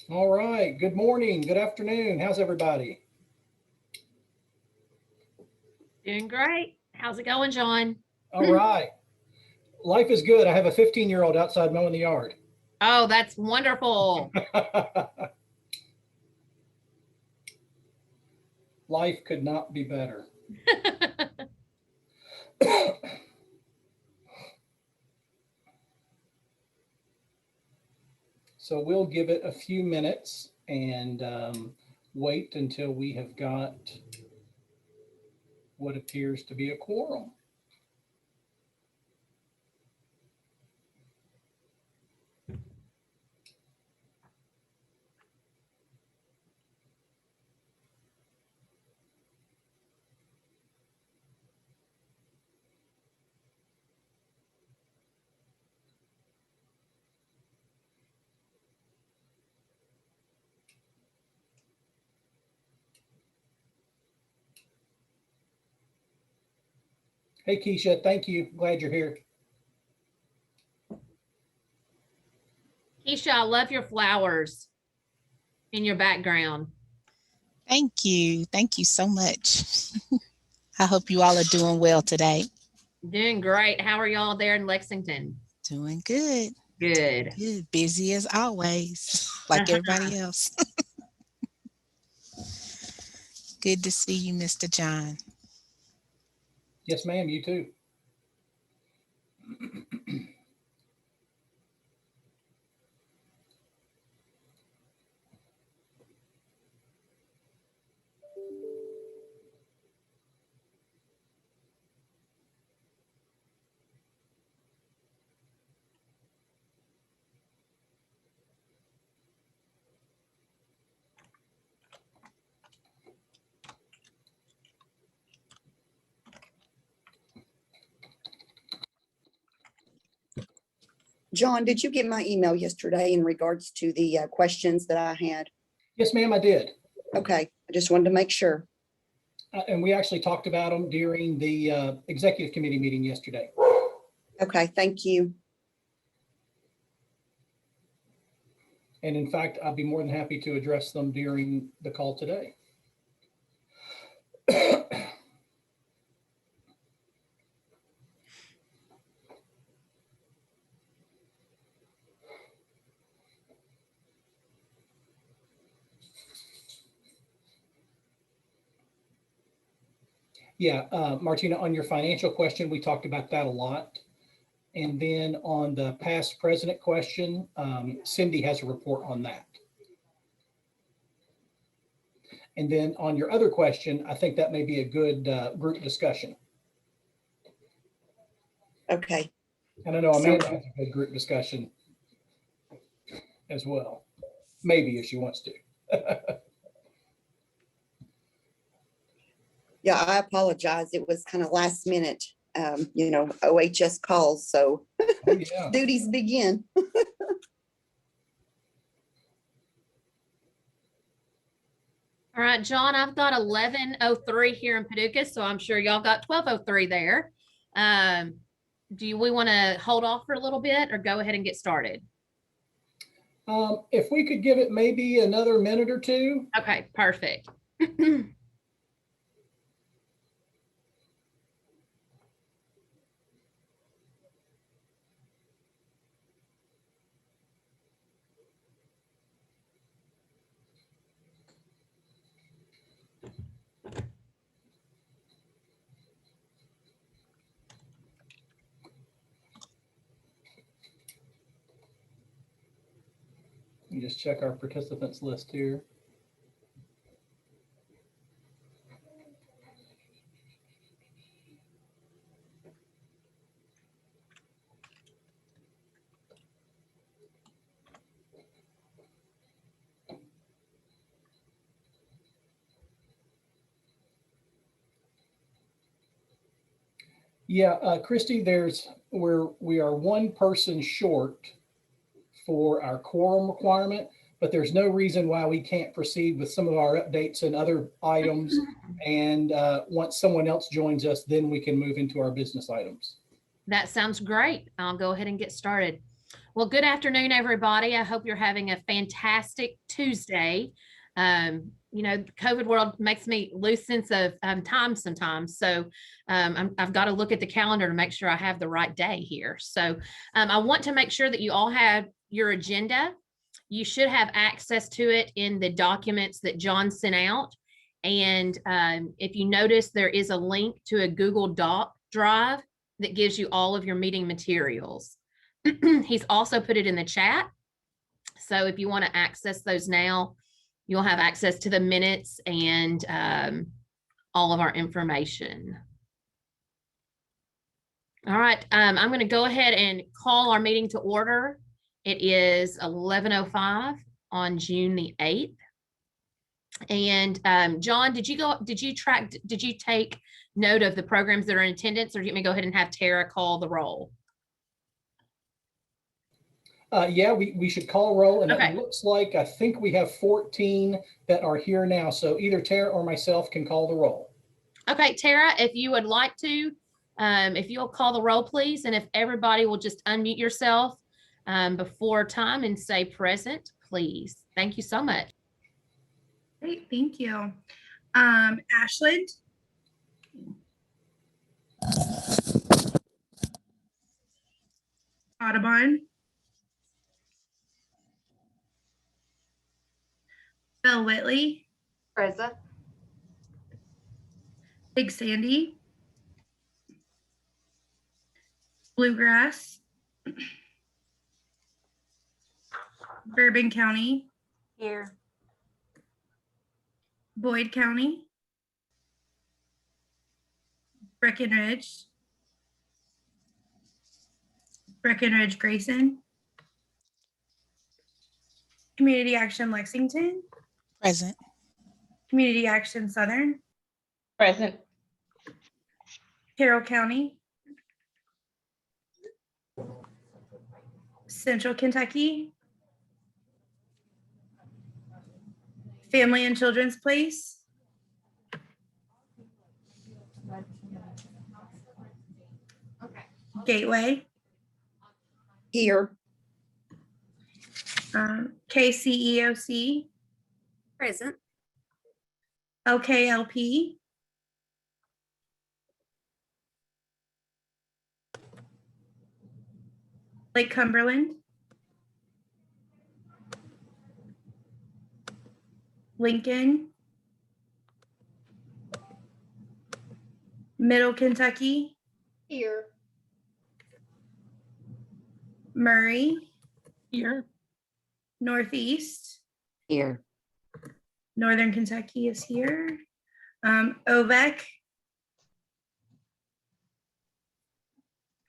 All right. Good morning. Good afternoon. How's everybody? Doing great. How's it going, John? All right. Life is good. I have a 15-year-old outside mowing the yard. Oh, that's wonderful. Life could not be better. So we'll give it a few minutes and wait until we have got what appears to be a quorum. Hey, Keisha, thank you. Glad you're here. Keisha, I love your flowers in your background. Thank you. Thank you so much. I hope you all are doing well today. Doing great. How are y'all there in Lexington? Doing good. Good. Good. Busy as always, like everybody else. Good to see you, Mr. John. Yes, ma'am. You too. John, did you get my email yesterday in regards to the questions that I had? Yes, ma'am, I did. Okay, I just wanted to make sure. And we actually talked about them during the executive committee meeting yesterday. Okay, thank you. And in fact, I'd be more than happy to address them during the call today. Yeah, Martina, on your financial question, we talked about that a lot. And then on the past president question, Cindy has a report on that. And then on your other question, I think that may be a good group discussion. Okay. And I know Amanda has a good group discussion as well. Maybe if she wants to. Yeah, I apologize. It was kind of last minute, OHS calls, so Oh, yeah. duties begin. All right, John, I've got 11:03 here in Paducah, so I'm sure y'all got 12:03 there. Do we want to hold off for a little bit or go ahead and get started? If we could give it maybe another minute or two. Okay, perfect. Let me just check our participants list here. Yeah, Christy, we are one person short for our quorum requirement, but there's no reason why we can't proceed with some of our updates and other items. And once someone else joins us, then we can move into our business items. That sounds great. I'll go ahead and get started. Well, good afternoon, everybody. I hope you're having a fantastic Tuesday. You know, COVID world makes me lose sense of time sometimes. So I've got to look at the calendar to make sure I have the right day here. So I want to make sure that you all have your agenda. You should have access to it in the documents that John sent out. And if you notice, there is a link to a Google Doc drive that gives you all of your meeting materials. He's also put it in the chat. So if you want to access those now, you'll have access to the minutes and all of our information. All right, I'm going to go ahead and call our meeting to order. It is 11:05 on June the 8th. And John, did you take note of the programs that are in attendance, or do you want me to go ahead and have Tara call the roll? Yeah, we should call roll, and Okay. it looks like, I think we have 14 that are here now. So either Tara or myself can call the roll. Okay, Tara, if you would like to, if you'll call the roll, please. And if everybody will just unmute yourself before time and say present, please. Thank you so much. Great, thank you. Ashland. Audubon. Bill Whitley. Present. Big Sandy. Bluegrass. Bourbon County. Here. Boyd County. Breckenridge. Breckenridge Grayson. Community Action Lexington. Present. Community Action Southern. Present. Carroll County. Central Kentucky. Family and Children's Place. Gateway. Here. KCEOC. Present. LKLP. Lake Cumberland. Lincoln. Middle Kentucky. Here. Murray. Here. Northeast. Here. Northern Kentucky is here. Ovec.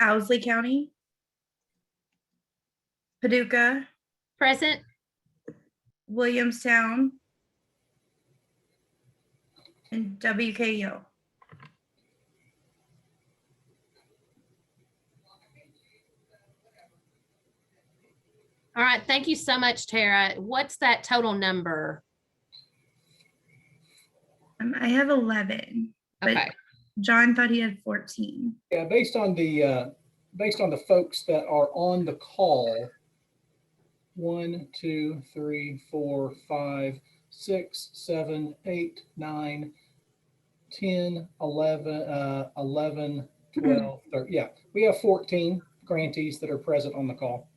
Owsley County. Paducah. Present. Williamstown. And WKO. All right, thank you so much, Tara. What's that total number? I have 11. But Okay. John thought he had 14. Yeah, based on the folks that are on the call, 1, 2, 3, 4, 5, 6, 7, 8, 9, 10, 11, 11, 12, 13. Yeah, we have 14 grantees that are present on the call.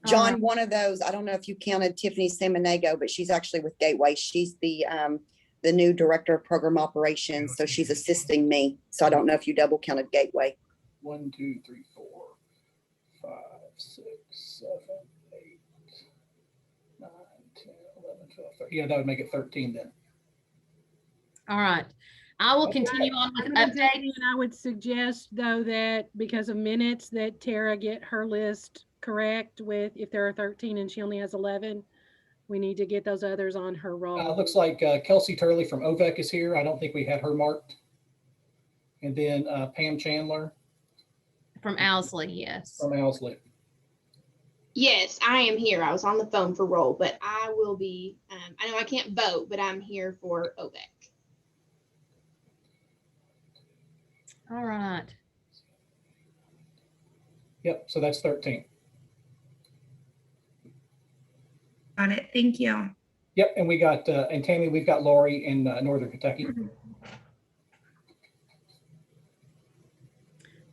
John, one of those, I don't know if you counted Tiffany Simonego, but she's actually with Gateway. She's the new director of program operations. So she's assisting me. So I don't know if you double counted Gateway. 1, 2, 3, 4, 5, 6, 7, 8, 9, 10, 11, 12, 13. Yeah, that would make it 13 then. All right. I will Okay. continue on with And updates. I would suggest though that because of minutes that Tara get her list correct with if there are 13 and she only has 11, we need to get those others on her roll. Looks like Kelsey Turley from OVEC is here. I don't think we had her marked. And then Pam Chandler From Owsley, yes. from Owsley. Yes, I am here. I was on the phone for roll, but I will be, I know I can't vote, but I'm here for OVEC. All right. Yep, so that's 13. Got it. Thank you. Yep, and we got, and Tammy, we've got Lori in Northern Kentucky.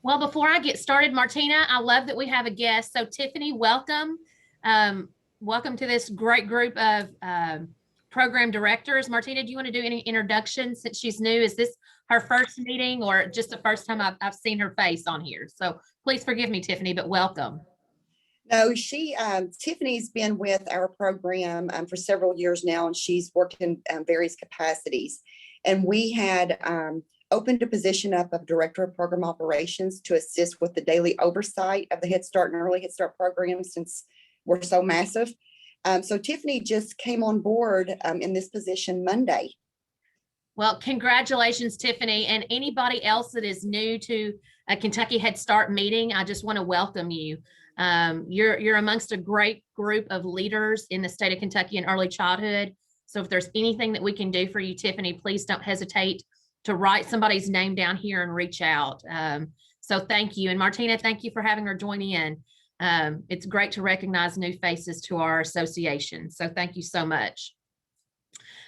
Well, before I get started, Martina, I love that we have a guest. So Tiffany, welcome. Welcome to this great group of program directors. Martina, do you want to do any introductions since she's new? Is this her first meeting or just the first time I've seen her face on here? So please forgive me, Tiffany, but welcome. No, Tiffany's been with our program for several years now, and she's worked in various capacities. And we had opened a position up of Director of Program Operations to assist with the daily oversight of the Head Start and Early Head Start program since we're so massive. So Tiffany just came on board in this position Monday. Well, congratulations, Tiffany, and anybody else that is new to a Kentucky Head Start meeting, I just want to welcome you. You're amongst a great group of leaders in the state of Kentucky in early childhood. So if there's anything that we can do for you, Tiffany, please don't hesitate to write somebody's name down here and reach out. So thank you. And Martina, thank you for having her join in. It's great to recognize new faces to our association. So thank you so much.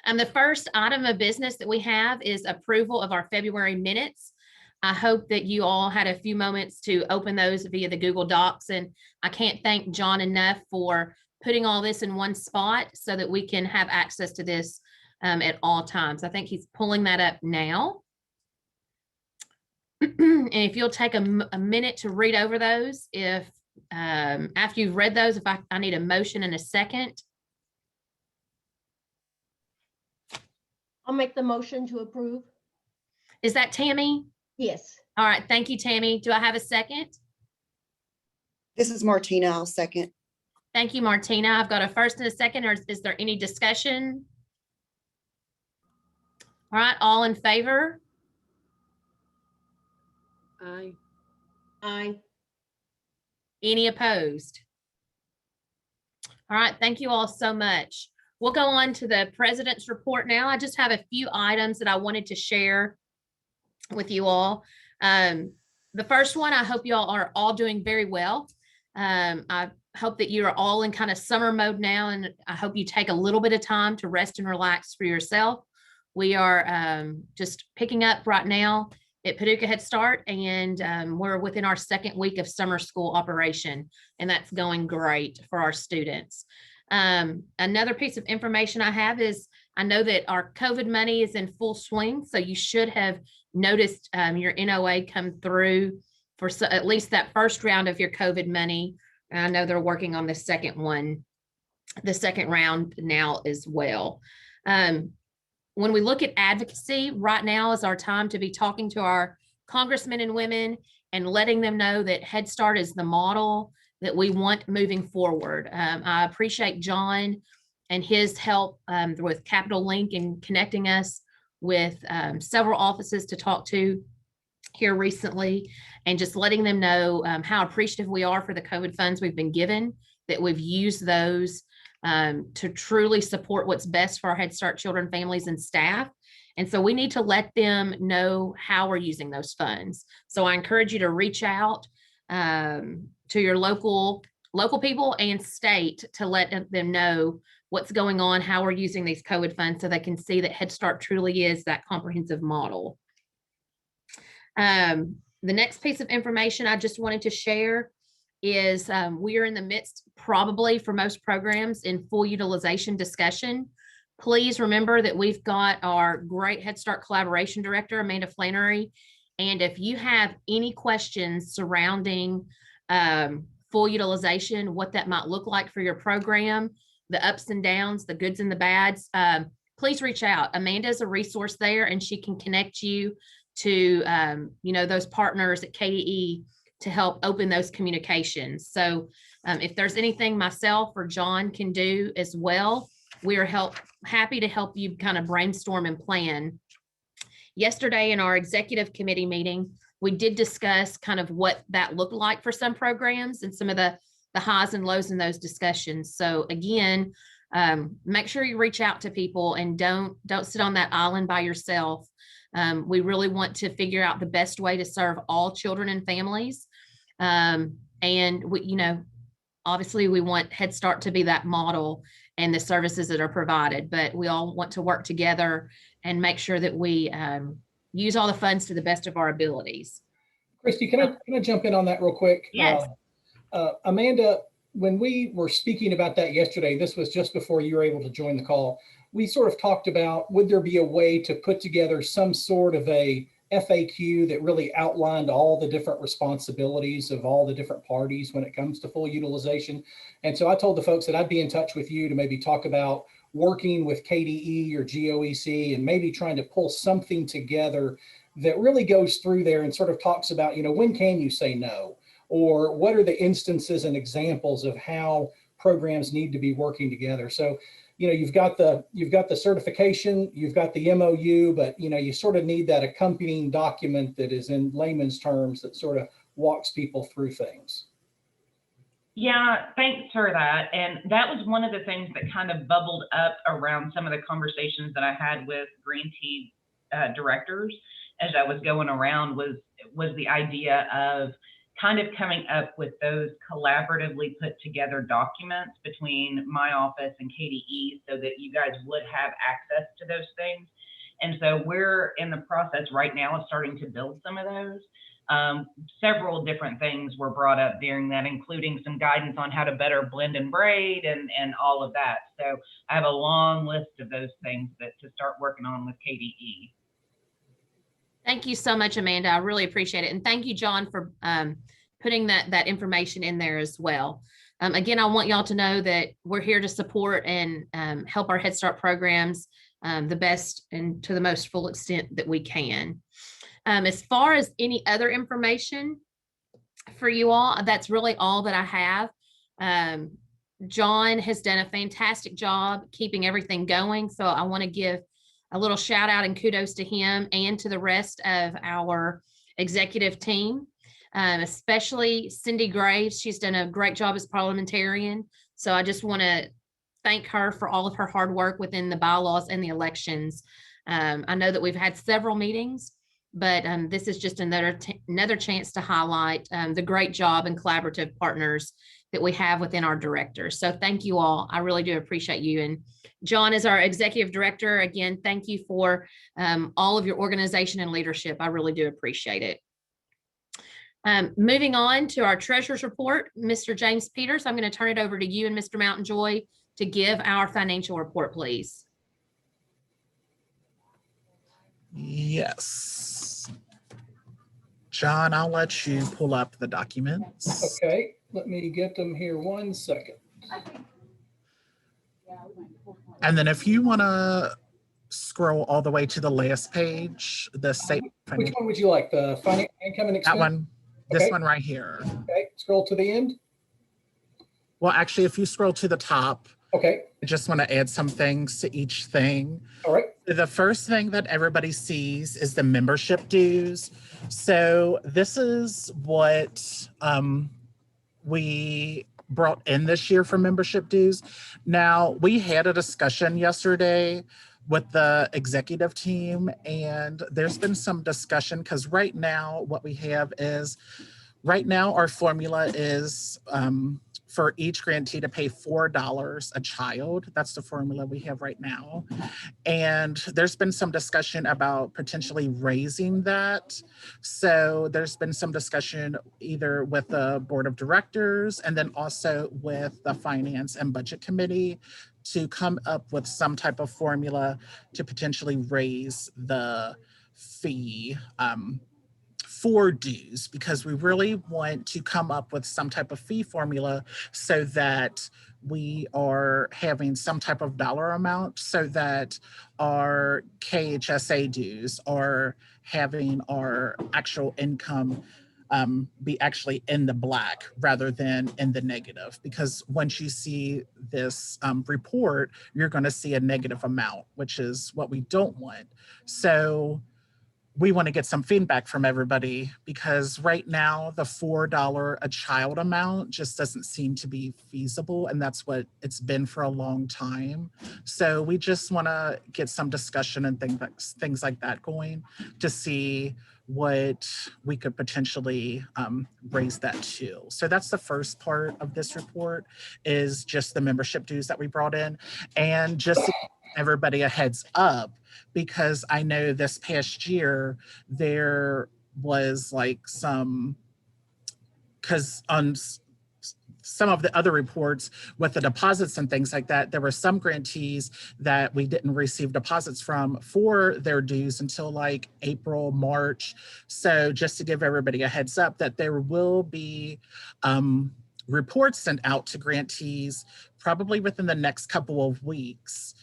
The first item of business that we have is approval of our February minutes. I hope that you all had a few moments to open those via the Google Docs, and I can't thank John enough for putting all this in one spot so that we can have access to this at all times. I think he's pulling that up now. And if you'll take a minute to read over those, if after you've read those, if I need a motion in a second. I'll make the motion to approve. Is that Tammy? Yes. All right, thank you, Tammy. Do I have a second? This is Martina. I'll second. Thank you, Martina. I've got a first and a second, or is there any discussion? All right, all in favor? Aye. Aye. Any opposed? All right, thank you all so much. We'll go on to the president's report now. I just have a few items that I wanted to share with you all. The first one, I hope you all are all doing very well. I hope that you are all in kind of summer mode now, and I hope you take a little bit of time to rest and relax for yourself. We are just picking up right now at Paducah Head Start, and we're within our second week of summer school operation, and that's going great for our students. Another piece of information I have is I know that our COVID money is in full swing, so you should have noticed your NOA come through for at least that first round of your COVID money. And I know they're working on the second one, the second round now as well. When we look at advocacy, right now is our time to be talking to our congressmen and women and letting them know that Head Start is the model that we want moving forward. I appreciate John and his help with Capital Link and connecting us with several offices to talk to here recently, and just letting them know how appreciative we are for the COVID funds we've been given, that we've used those to truly support what's best for our Head Start children, families, and staff. And so we need to let them know how we're using those funds. So I encourage you to reach out to your local people and state to let them know what's going on, how we're using these COVID funds, so they can see that Head Start truly is that comprehensive model. The next piece of information I just wanted to share is we are in the midst, probably for most programs, in full utilization discussion. Please remember that we've got our great Head Start collaboration director, Amanda Flannery. And if you have any questions surrounding full utilization, what that might look like for your program, the ups and downs, the goods and the bads, please reach out. Amanda is a resource there, and she can connect you to those partners at KDE to help open those communications. So if there's anything myself or John can do as well, we are happy to help you kind of brainstorm and plan. Yesterday in our executive committee meeting, we did discuss kind of what that looked like for some programs and some of the highs and lows in those discussions. So again, make sure you reach out to people and don't sit on that island by yourself. We really want to figure out the best way to serve all children and families. And And we, obviously we want Head Start to be that model and the services that are provided, but we all want to work together and make sure that we use all the funds to the best of our abilities. Christy, can I jump in on that real quick? Yes. Amanda, when we were speaking about that yesterday, this was just before you were able to join the call. We sort of talked about, would there be a way to put together some sort of a FAQ that really outlined all the different responsibilities of all the different parties when it comes to full utilization? And so I told the folks that I'd be in touch with you to maybe talk about working with KDE or GOEC and maybe trying to pull something together that really goes through there and sort of talks about, when can you say no? Or what are the instances and examples of how programs need to be working together? So, you've got the certification, you've got the MOU, but you sort of need that accompanying document that is in layman's terms that sort of walks people through things. Yeah, thanks for that. And that was one of the things that kind of bubbled up around some of the conversations that I had with grantee directors as I was going around was the idea of kind of coming up with those collaboratively put together documents between my office and KDE so that you guys would have access to those things. And so we're in the process right now of starting to build some of those. Several different things were brought up during that, including some guidance on how to better blend and braid and all of that. So I have a long list of those things to start working on with KDE. Thank you so much, Amanda. I really appreciate it. And thank you, John, for putting that information in there as well. Again, I want y'all to know that we're here to support and help our Head Start programs the best and to the most full extent that we can. As far as any other information for you all, that's really all that I have. John has done a fantastic job keeping everything going. So I want to give a little shout out and kudos to him and to the rest of our executive team, especially Cindy Graves. She's done a great job as parliamentarian. So I just want to thank her for all of her hard work within the bylaws and the elections. I know that we've had several meetings, but this is just another chance to highlight the great job and collaborative partners that we have within our directors. So thank you all. I really do appreciate you. And John is our executive director. Again, thank you for all of your organization and leadership. I really do appreciate it. Moving on to our treasurer's report, Mr. James Peters, I'm going to turn it over to you and Mr. Mountain Joy to give our financial report, please. Yes. John, I'll let you pull up the documents. Okay, let me get them here 1 second. And then if you want to scroll all the way to the last page, the statement. Which one would you like? The finance income and expense? That one, this Okay. one right here. Okay, scroll to the end. Well, actually, if you scroll to the top, Okay, I just want to add some things to each thing. all right. The first thing that everybody sees is the membership dues. So this is what we brought in this year for membership dues. Now, we had a discussion yesterday with the executive team, and there's been some discussion because right now what we have is, right now our formula is for each grantee to pay $4 a child. That's the formula we have right now. And there's been some discussion about potentially raising that. So there's been some discussion either with the board of directors and then also with the finance and budget committee to come up with some type of formula to potentially raise the fee for dues, because we really want to come up with some type of fee formula so that we are having some type of dollar amount so that our KHSA dues are having our actual income be actually in the black rather than in the negative. Because once you see this report, you're going to see a negative amount, which is what we don't want. So we want to get some feedback from everybody, because right now the $4 a child amount just doesn't seem to be feasible, and that's what it's been for a long time. So we just want to get some discussion and things like that going to see what we could potentially raise that to. So that's the first part of this report, is just the membership dues that we brought in. And just to give everybody a heads up, because I know this past year there was like some, because on some of the other reports with the deposits and things like that, there were some grantees that we didn't receive deposits from for their dues until like April, March. So just to give everybody a heads up that there will be reports sent out to grantees probably within the next couple of weeks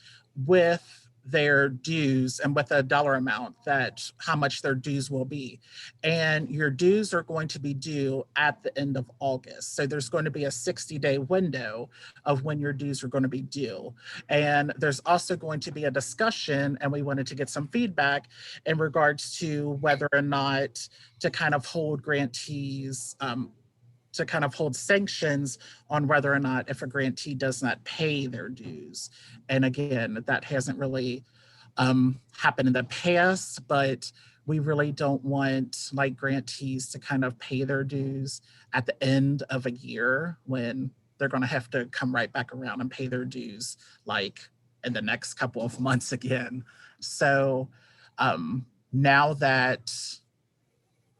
with their dues and with a dollar amount, that how much their dues will be. And your dues are going to be due at the end of August. So there's going to be a 60-day window of when your dues are going to be due. And there's also going to be a discussion, and we wanted to get some feedback in regards to whether or not to kind of hold grantees, to kind of hold sanctions on whether or not if a grantee does not pay their dues. And again, that hasn't really happened in the past, but we really don't want like grantees to kind of pay their dues at the end of a year when they're going to have to come right back around and pay their dues like in the next couple of months again. So now that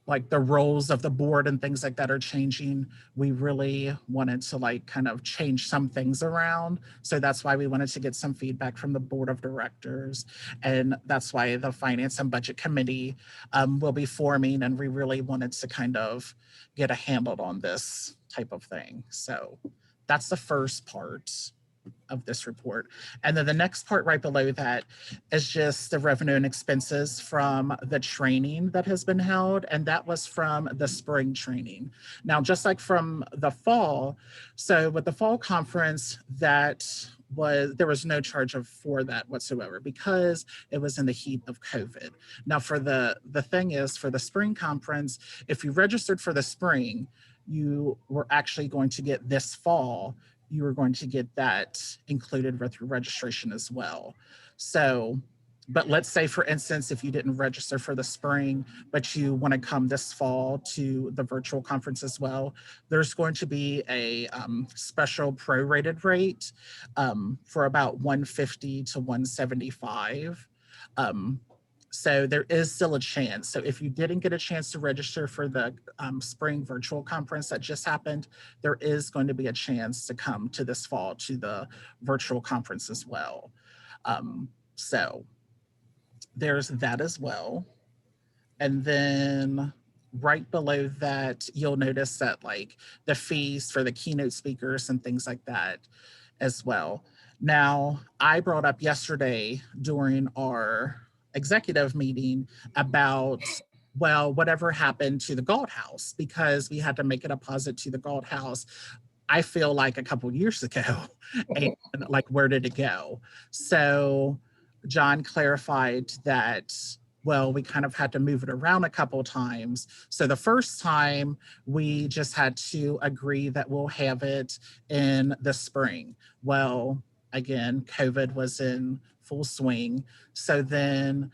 like the roles of the board and things like that are changing, we really wanted to like kind of change some things around. So that's why we wanted to get some feedback from the board of directors. And that's why the finance and budget committee will be forming. And we really wanted to kind of get a handle on this type of thing. So that's the first part of this report. And then the next part right below that is just the revenue and expenses from the training that has been held. And that was from the spring training. Now, just like from the fall, so with the fall conference, there was no charge for that whatsoever because it was in the heat of COVID. Now for the thing is, for the spring conference, if you registered for the spring, you were actually going to get this fall, you were going to get that included with your registration as well. So, but let's say for instance, if you didn't register for the spring, but you want to come this fall to the virtual conference as well, there's going to be a special prorated rate for about $150 to $175. So there is still a chance. So if you didn't get a chance to register for the spring virtual conference that just happened, there is going to be a chance to come to this fall to the virtual conference as well. So there's that as well. And then right below that, you'll notice that like the fees for the keynote speakers and things like that as well. Now, I brought up yesterday during our executive meeting about, well, whatever happened to the Galt House, because we had to make a deposit to the Galt House, I feel like a couple years ago, and like, where did it go? So John clarified that, well, we kind of had to move it around a couple times. So the first time we just had to agree that we'll have it in the spring. Well, again, COVID was in full swing. So then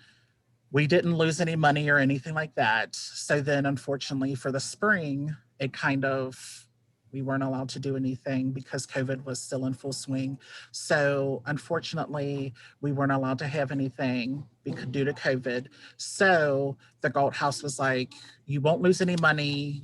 we didn't lose any money or anything like that. So then unfortunately for the spring, it kind of, we weren't allowed to do anything because COVID was still in full swing. So unfortunately, we weren't allowed to have anything due to COVID. So the Galt House was like, you won't lose any money,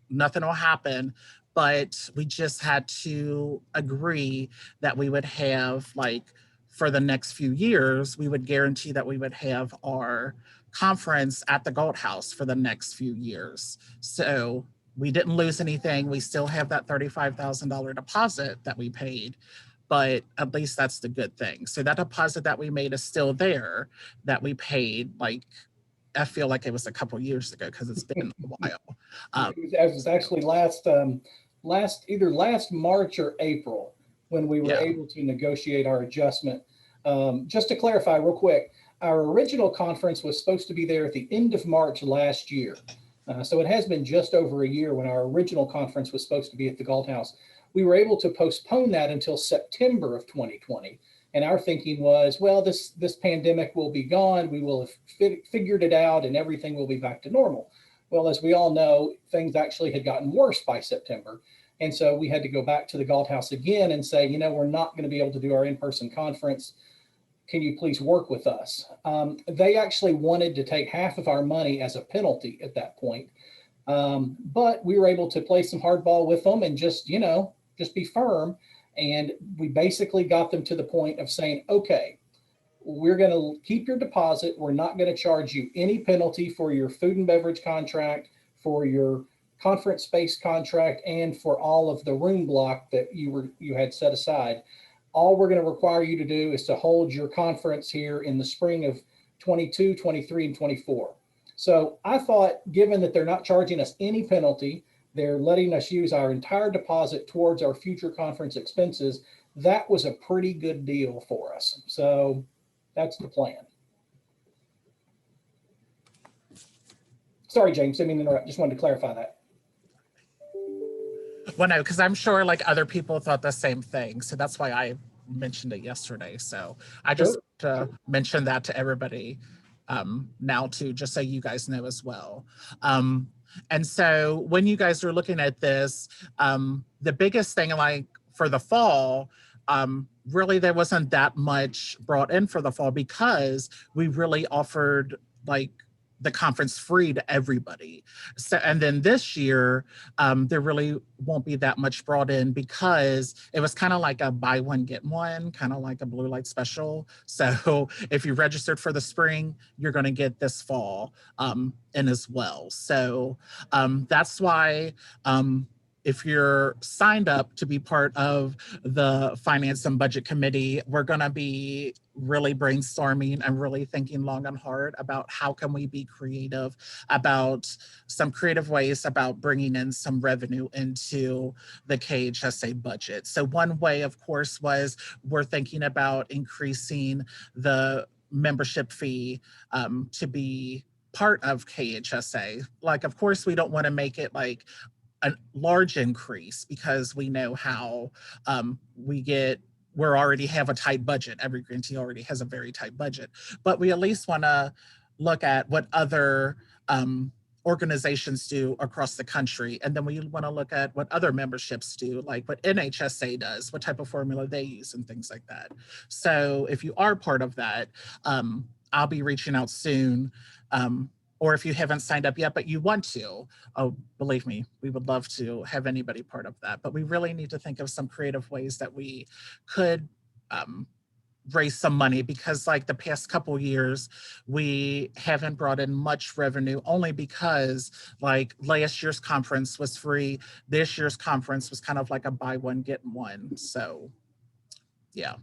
nothing will happen. But we just had to agree that we would have, like, for the next few years, we would guarantee that we would have our conference at the Galt House for the next few years. So we didn't lose anything. We still have that $35,000 deposit that we paid, but at least that's the good thing. So that deposit that we made is still there, that we paid, like, I feel like it was a couple years ago because it's been a while. It was actually either last March or April when we were able to negotiate our adjustment. Just to clarify real quick, our original conference was supposed to be there at the end of March last year. So it has been just over a year when our original conference was supposed to be at the Galt House. We were able to postpone that until September of 2020. And our thinking was, well, this pandemic will be gone. We will have figured it out and everything will be back to normal. Well, as we all know, things actually had gotten worse by September. And so we had to go back to the Galt House again and say, we're not going to be able to do our in-person conference. Can you please work with us? They actually wanted to take half of our money as a penalty at that point. But we were able to play some hardball with them and just be firm. And we basically got them to the point of saying, okay, we're going to keep your deposit. We're not going to charge you any penalty for your food and beverage contract, for your conference space contract, and for all of the room block that you had set aside. All we're going to require you to do is to hold your conference here in the spring of 22, 23, and 24. So I thought, given that they're not charging us any penalty, they're letting us use our entire deposit towards our future conference expenses, that was a pretty good deal for us. So that's the plan. Sorry, James, didn't mean to interrupt. Just wanted to clarify that. Well, no, because I'm sure like other people thought the same thing. So that's why I mentioned it yesterday. So I just mentioned that to everybody now too, just so you guys know as well. And so when you guys are looking at this, the biggest thing like for the fall, really there wasn't that much brought in for the fall because we really offered like the conference free to everybody. So, and then this year, there really won't be that much brought in because it was kind of like a buy one, get one, kind of like a blue light special. So if you registered for the spring, you're gonna get this fall in as well. So that's why if you're signed up to be part of the Finance and Budget Committee, we're gonna be really brainstorming and really thinking long and hard about how can we be creative about some creative ways about bringing in some revenue into the KHSA budget. So one way, of course, was we're thinking about increasing the membership fee to be part of KHSA. Like, of course, we don't want to make it like a large increase because we know how we already have a tight budget. Every grantee already has a very tight budget, but we at least want to look at what other organizations do across the country. And then we want to look at what other memberships do, like what NHSA does, what type of formula they use and things like that. So if you are part of that, I'll be reaching out soon. Or if you haven't signed up yet, but you want to, oh, believe me, we would love to have anybody part of that. But we really need to think of some creative ways that we could raise some money because like the past couple years, we haven't brought in much revenue only because like last year's conference was free. This year's conference was kind of like a buy one, get one. So yeah.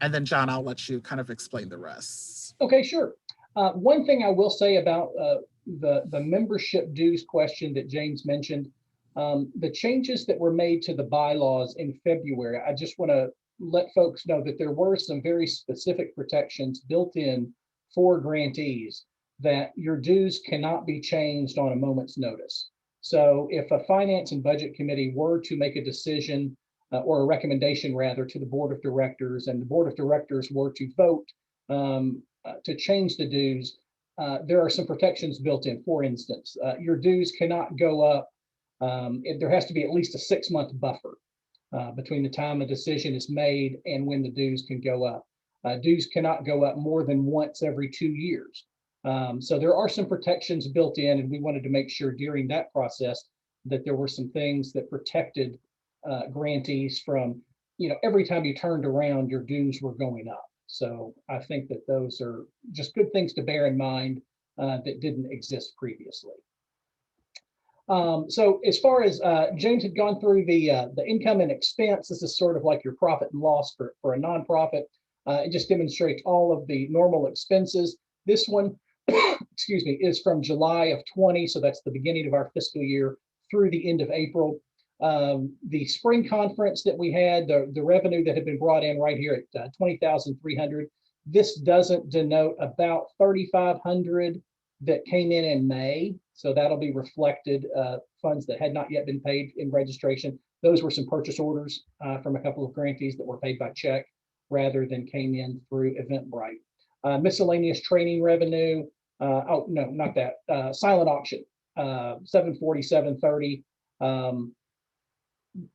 And then John, I'll let you kind of explain the rest. Okay, sure. One thing I will say about the membership dues question that James mentioned, the changes that were made to the bylaws in February, I just want to let folks know that there were some very specific protections built in for grantees that your dues cannot be changed on a moment's notice. So if a Finance and Budget Committee were to make a decision or a recommendation rather to the Board of Directors and the Board of Directors were to vote to change the dues, there are some protections built in. For instance, your dues cannot go up. There has to be at least a 6-month buffer between the time a decision is made and when the dues can go up. Dues cannot go up more than once every 2 years. So there are some protections built in, and we wanted to make sure during that process that there were some things that protected grantees from, every time you turned around, your dues were going up. So I think that those are just good things to bear in mind that didn't exist previously. So as far as James had gone through the income and expense, this is sort of like your profit and loss for a nonprofit. It just demonstrates all of the normal expenses. This one, excuse me, is from July of 20. So that's the beginning of our fiscal year through the end of April. The spring conference that we had, the revenue that had been brought in right here at $20,300, This doesn't denote about 3,500 that came in May. So that'll be reflected, funds that had not yet been paid in registration. Those were some purchase orders from a couple of grantees that were paid by check rather than came in through Eventbrite. Miscellaneous training revenue, oh, no, not that, silent auction, 747.30.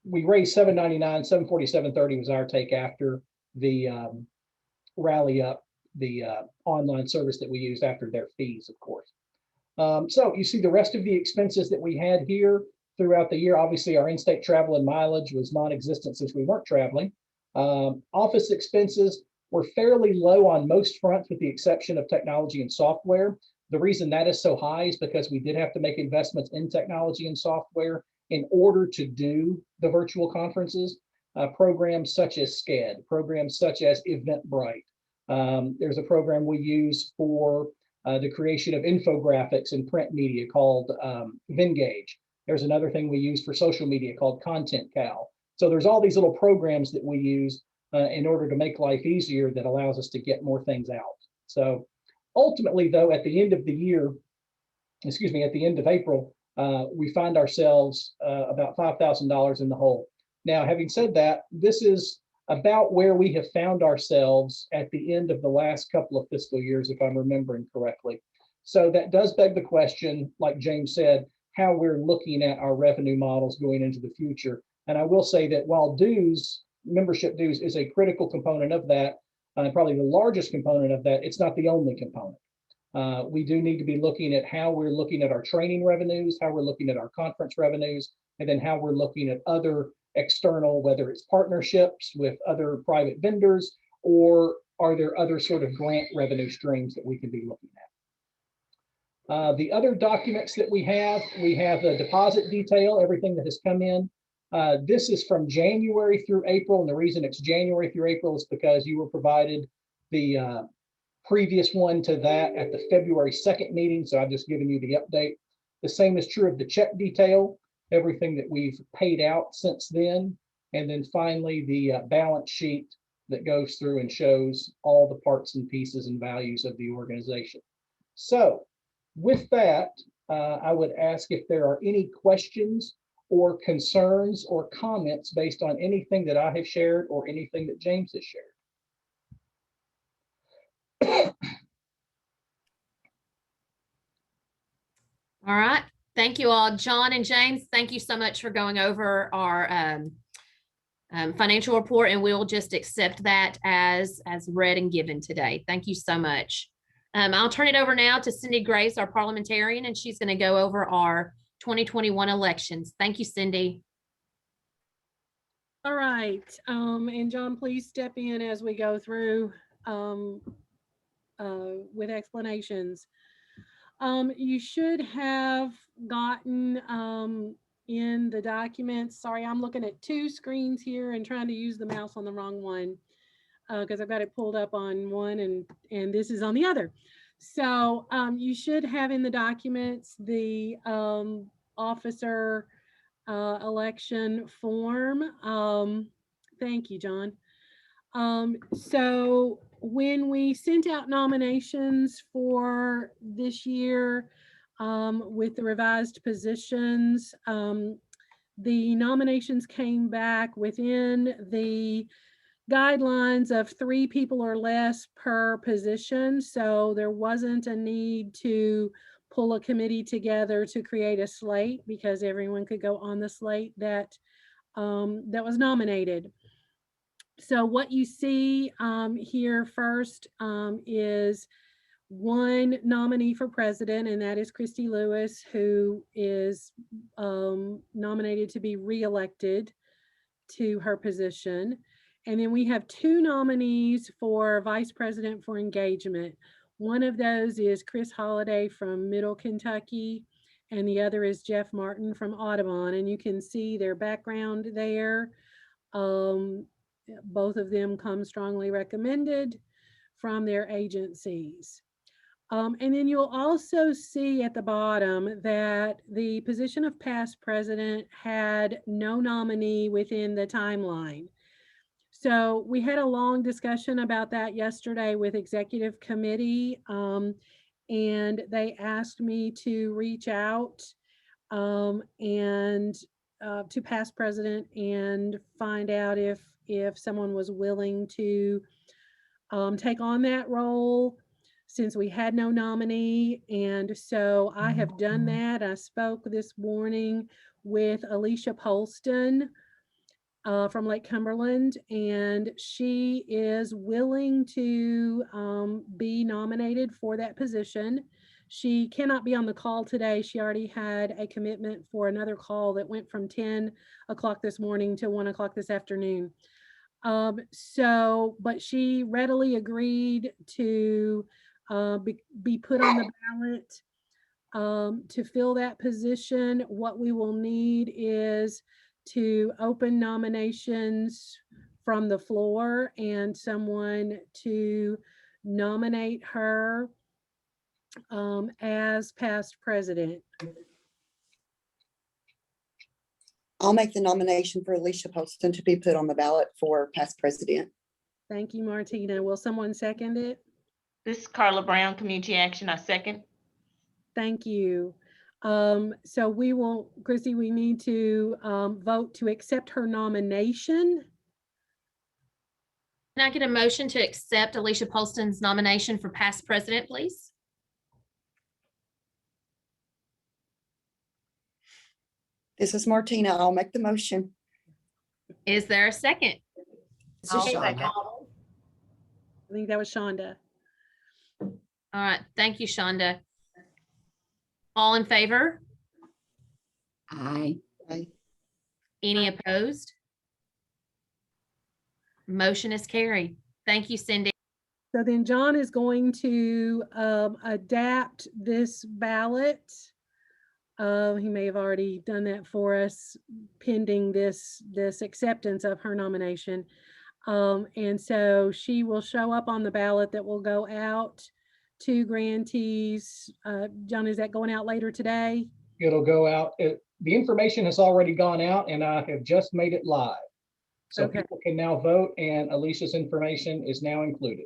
We raised 799, 747.30 was our take after the rally up, the online service that we used after their fees, of course. So you see the rest of the expenses that we had here throughout the year. Obviously, our in-state travel and mileage was non-existent since we weren't traveling. Office expenses were fairly low on most fronts with the exception of technology and software. The reason that is so high is because we did have to make investments in technology and software in order to do the virtual conferences. Programs such as SCED, programs such as Eventbrite. There's a program we use for the creation of infographics and print media called Vengage. There's another thing we use for social media called Content Cal. So there's all these little programs that we use in order to make life easier that allows us to get more things out. So ultimately, though, at the end of the year, excuse me, at the end of April, we find ourselves about $5,000 in the hole. Now, having said that, this is about where we have found ourselves at the end of the last couple of fiscal years, if I'm remembering correctly. So that does beg the question, like James said, how we're looking at our revenue models going into the future. And I will say that while dues, membership dues is a critical component of that, probably the largest component of that, it's not the only component. We do need to be looking at how we're looking at our training revenues, how we're looking at our conference revenues, and then how we're looking at other external, whether it's partnerships with other private vendors, or are there other sort of grant revenue streams that we can be looking at. The other documents that we have the deposit detail, everything that has come in. This is from January through April, and the reason it's January through April is because you were provided the previous one to that at the February 2nd meeting, so I've just given you the update. The same is true of the check detail, everything that we've paid out since then, and then finally the balance sheet that goes through and shows all the parts and pieces and values of the organization. So with that, I would ask if there are any questions or concerns or comments based on anything that I have shared or anything that James has shared. All right. Thank you all. John and James, thank you so much for going over our financial report, and we'll just accept that as read and given today. Thank you so much. I'll turn it over now to Cindy Grace, our parliamentarian, and she's going to go over our 2021 elections. Thank you, Cindy. All right. And John, please step in as we go through with explanations. You should have gotten in the documents. Sorry, I'm looking at two screens here and trying to use the mouse on the wrong one because I've got it pulled up on one and this is on the other. So you should have in the documents the officer election form. Thank you, John. So when we sent out nominations for this year with the revised positions, the nominations came back within the guidelines of 3 people or less per position. So there wasn't a need to pull a committee together to create a slate because everyone could go on the slate that was nominated. So what you see here first is one nominee for president, and that is Christy Lewis, who is nominated to be reelected to her position. And then we have 2 nominees for vice president for engagement. One of those is Chris Holliday from Middle Kentucky, and the other is Jeff Martin from Audubon. And you can see their background there. Both of them come strongly recommended from their agencies. And then you'll also see at the bottom that the position of past president had no nominee within the timeline. So we had a long discussion about that yesterday with executive committee. And they asked me to reach out and to past president and find out if someone was willing to take on that role since we had no nominee. And so I have done that. I spoke this morning with Alicia Polston from Lake Cumberland, and she is willing to be nominated for that position. She cannot be on the call today. She already had a commitment for another call that went from 10 o'clock this morning to 1 o'clock this afternoon. But she readily agreed to be put on the ballot to fill that position. What we will need is to open nominations from the floor and someone to nominate her as past president. I'll make the nomination for Alicia Poston to be put on the ballot for past president. Thank you, Martina. Will someone second it? This is Carla Brown, Community Action. I second. Thank you. So we will, Chrissy, we need to vote to accept her nomination. Can I get a motion to accept Alicia Polston's nomination for past president, please? This is Martina. I'll make the motion. Is there a second? This is Shonda. I think that was Shonda. All right, thank you, Shonda. All in favor? Aye. Aye. Any opposed? Motion is carried. Thank you, Cindy. So then John is going to adapt this ballot. He may have already done that for us pending this acceptance of her nomination. And so she will show up on the ballot that will go out to grantees. John, is that going out later today? It'll go out. The information has already gone out and I have just made it live. So Okay. people can now vote and Alicia's information is now included.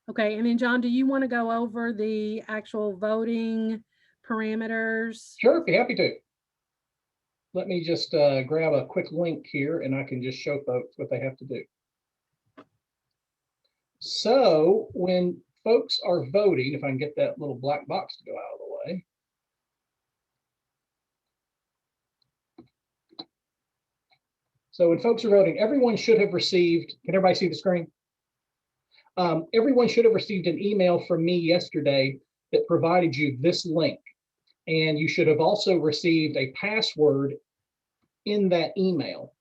Okay, and then John, do you want to go over the actual voting parameters? Sure, be happy to. Let me just grab a quick link here and I can just show folks what they have to do. So when folks are voting, if I can get that little black box to go out of the way. So when folks are voting, everyone should have received, can everybody see the screen? Everyone should have received an email from me yesterday that provided you this link. And you should have also received a password in that email.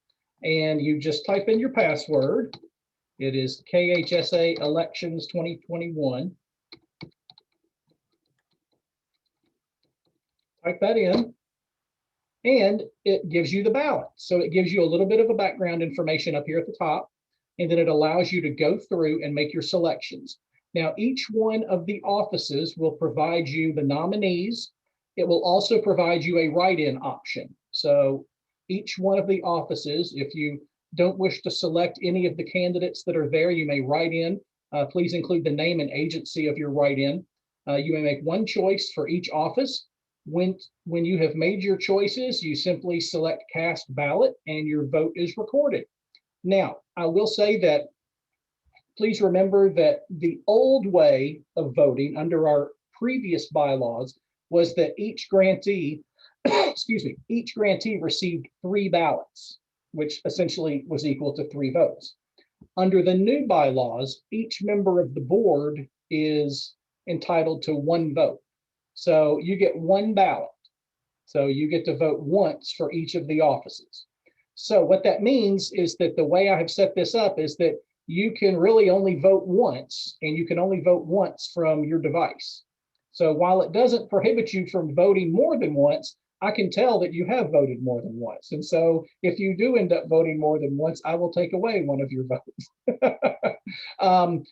And you just type in your password. It is KHSA Elections 2021. Type that in. And it gives you the ballot. So it gives you a little bit of a background information up here at the top, and then it allows you to go through and make your selections. Now, each one of the offices will provide you the nominees. It will also provide you a write-in option. So each one of the offices, if you don't wish to select any of the candidates that are there, you may write in. Please include the name and agency of your write-in. You may make one choice for each office. When you have made your choices, you simply select cast ballot and your vote is recorded. Now, I will say that please remember that the old way of voting under our previous bylaws was that each grantee, excuse me, each grantee received 3 ballots, which essentially was equal to 3 votes. Under the new bylaws, each member of the board is entitled to 1 vote. So you get 1 ballot. So you get to vote once for each of the offices. So what that means is that the way I have set this up is that you can really only vote once, and you can only vote once from your device. So while it doesn't prohibit you from voting more than once, I can tell that you have voted more than once. And so if you do end up voting more than once, I will take away one of your votes.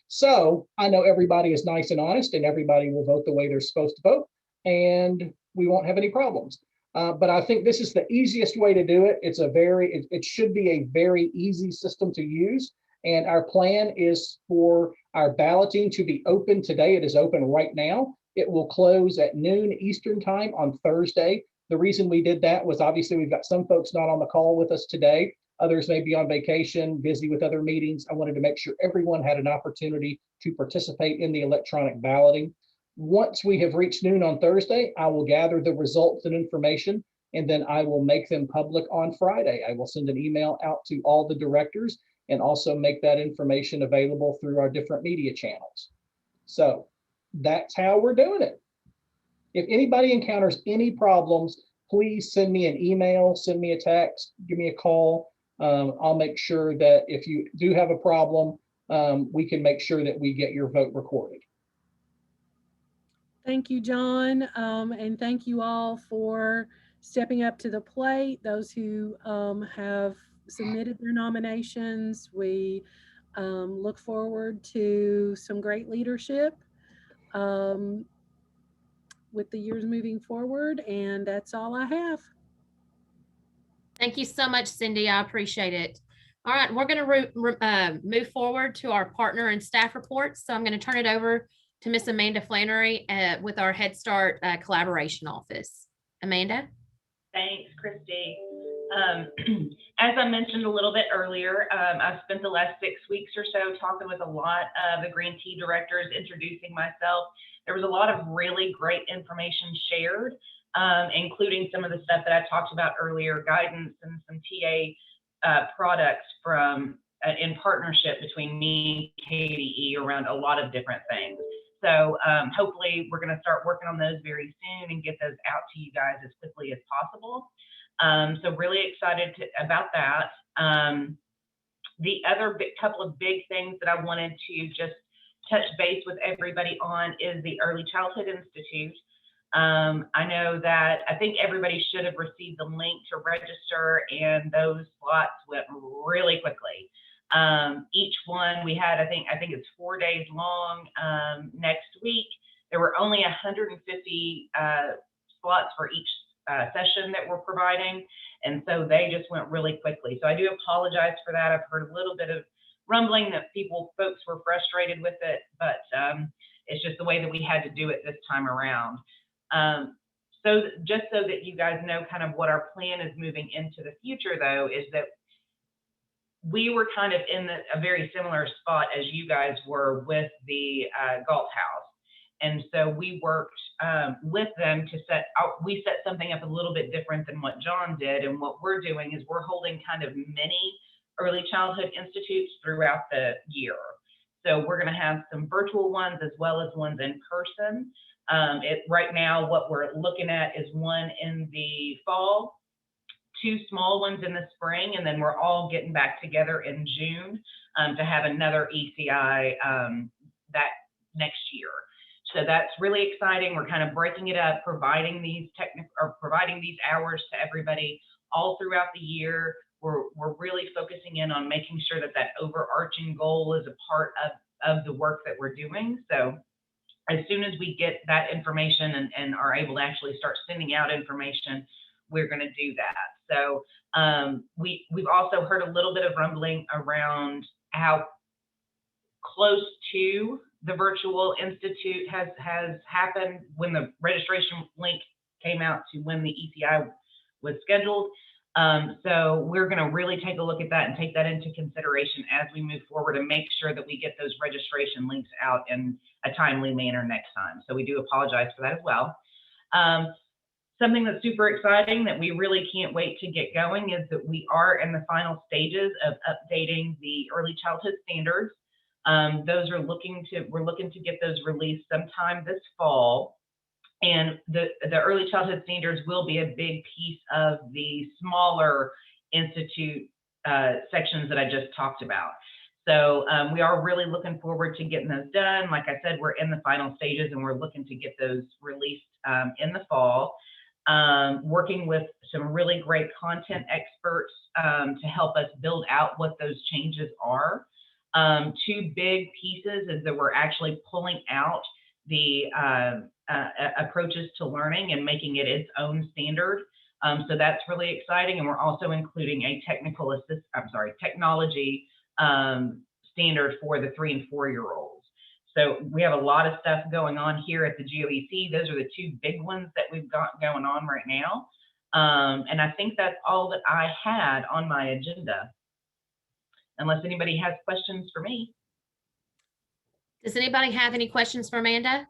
So I know everybody is nice and honest and everybody will vote the way they're supposed to vote and we won't have any problems. But I think this is the easiest way to do it. It should be a very easy system to use. And our plan is for our balloting to be open today. It is open right now. It will close at noon Eastern time on Thursday. The reason we did that was obviously we've got some folks not on the call with us today. Others may be on vacation, busy with other meetings. I wanted to make sure everyone had an opportunity to participate in the electronic balloting. Once we have reached noon on Thursday, I will gather the results and information, and then I will make them public on Friday. I will send an email out to all the directors and also make that information available through our different media channels. So that's how we're doing it. If anybody encounters any problems, please send me an email, send me a text, give me a call. I'll make sure that if you do have a problem, we can make sure that we get your vote recorded. Thank you, John. And thank you all for stepping up to the plate. Those who have submitted their nominations, we look forward to some great leadership with the years moving forward. And that's all I have. Thank you so much, Cindy. I appreciate it. All right, we're going to move forward to our partner and staff reports. So I'm going to turn it over to Miss Amanda Flannery with our Head Start Collaboration Office. Amanda? Thanks, Christy. As I mentioned a little bit earlier, I've spent the last 6 weeks or so talking with a lot of the Green Tea directors, introducing myself. There was a lot of really great information shared, including some of the stuff that I talked about earlier, guidance and some TA products from in partnership between me and KDE around a lot of different things. So hopefully we're going to start working on those very soon and get those out to you guys as quickly as possible. So really excited about that. The other couple of big things that I wanted to just touch base with everybody on is the Early Childhood Institute. I know that I think everybody should have received the link to register, and those slots went really quickly. Each one we had, I think it's 4 days long. Next week, there were only 150 slots for each session that we're providing. And so they just went really quickly. So I do apologize for that. I've heard a little bit of rumbling that folks were frustrated with it, but it's just the way that we had to do it this time around. So just so that you guys know kind of what our plan is moving into the future, though, is that we were kind of in a very similar spot as you guys were with the Galt House. And so we worked with them to we set something up a little bit different than what John did. And what we're doing is we're holding kind of mini early childhood institutes throughout the year. So we're going to have some virtual ones as well as ones in person. Right now, what we're looking at is one in the fall, 2 small ones in the spring, and then we're all getting back together in June to have another ECI that next year. So that's really exciting. We're kind of breaking it up, providing these hours to everybody all throughout the year. We're really focusing in on making sure that that overarching goal is a part of the work that we're doing. So as soon as we get that information and are able to actually start sending out information, we're going to do that. So we've also heard a little bit of rumbling around how close to the virtual institute has happened when the registration link came out to when the ECI was scheduled. So we're going to really take a look at that and take that into consideration as we move forward and make sure that we get those registration links out in a timely manner next time. So we do apologize for that as well. Something that's super exciting that we really can't wait to get going is that we are in the final stages of updating the early childhood standards. We're looking to get those released sometime this fall. And the early childhood standards will be a big piece of the smaller institute sections that I just talked about. So we are really looking forward to getting those done. Like I said, we're in the final stages and we're looking to get those released in the fall. Working with some really great content experts to help us build out what those changes are. 2 big pieces is that we're actually pulling out the approaches to learning and making it its own standard. So that's really exciting. And we're also including a technology standard for the 3 and 4-year-olds. So we have a lot of stuff going on here at the GOEC. Those are the 2 big ones that we've got going on right now. And I think that's all that I had on my agenda, unless anybody has questions for me. Does anybody have any questions for Amanda?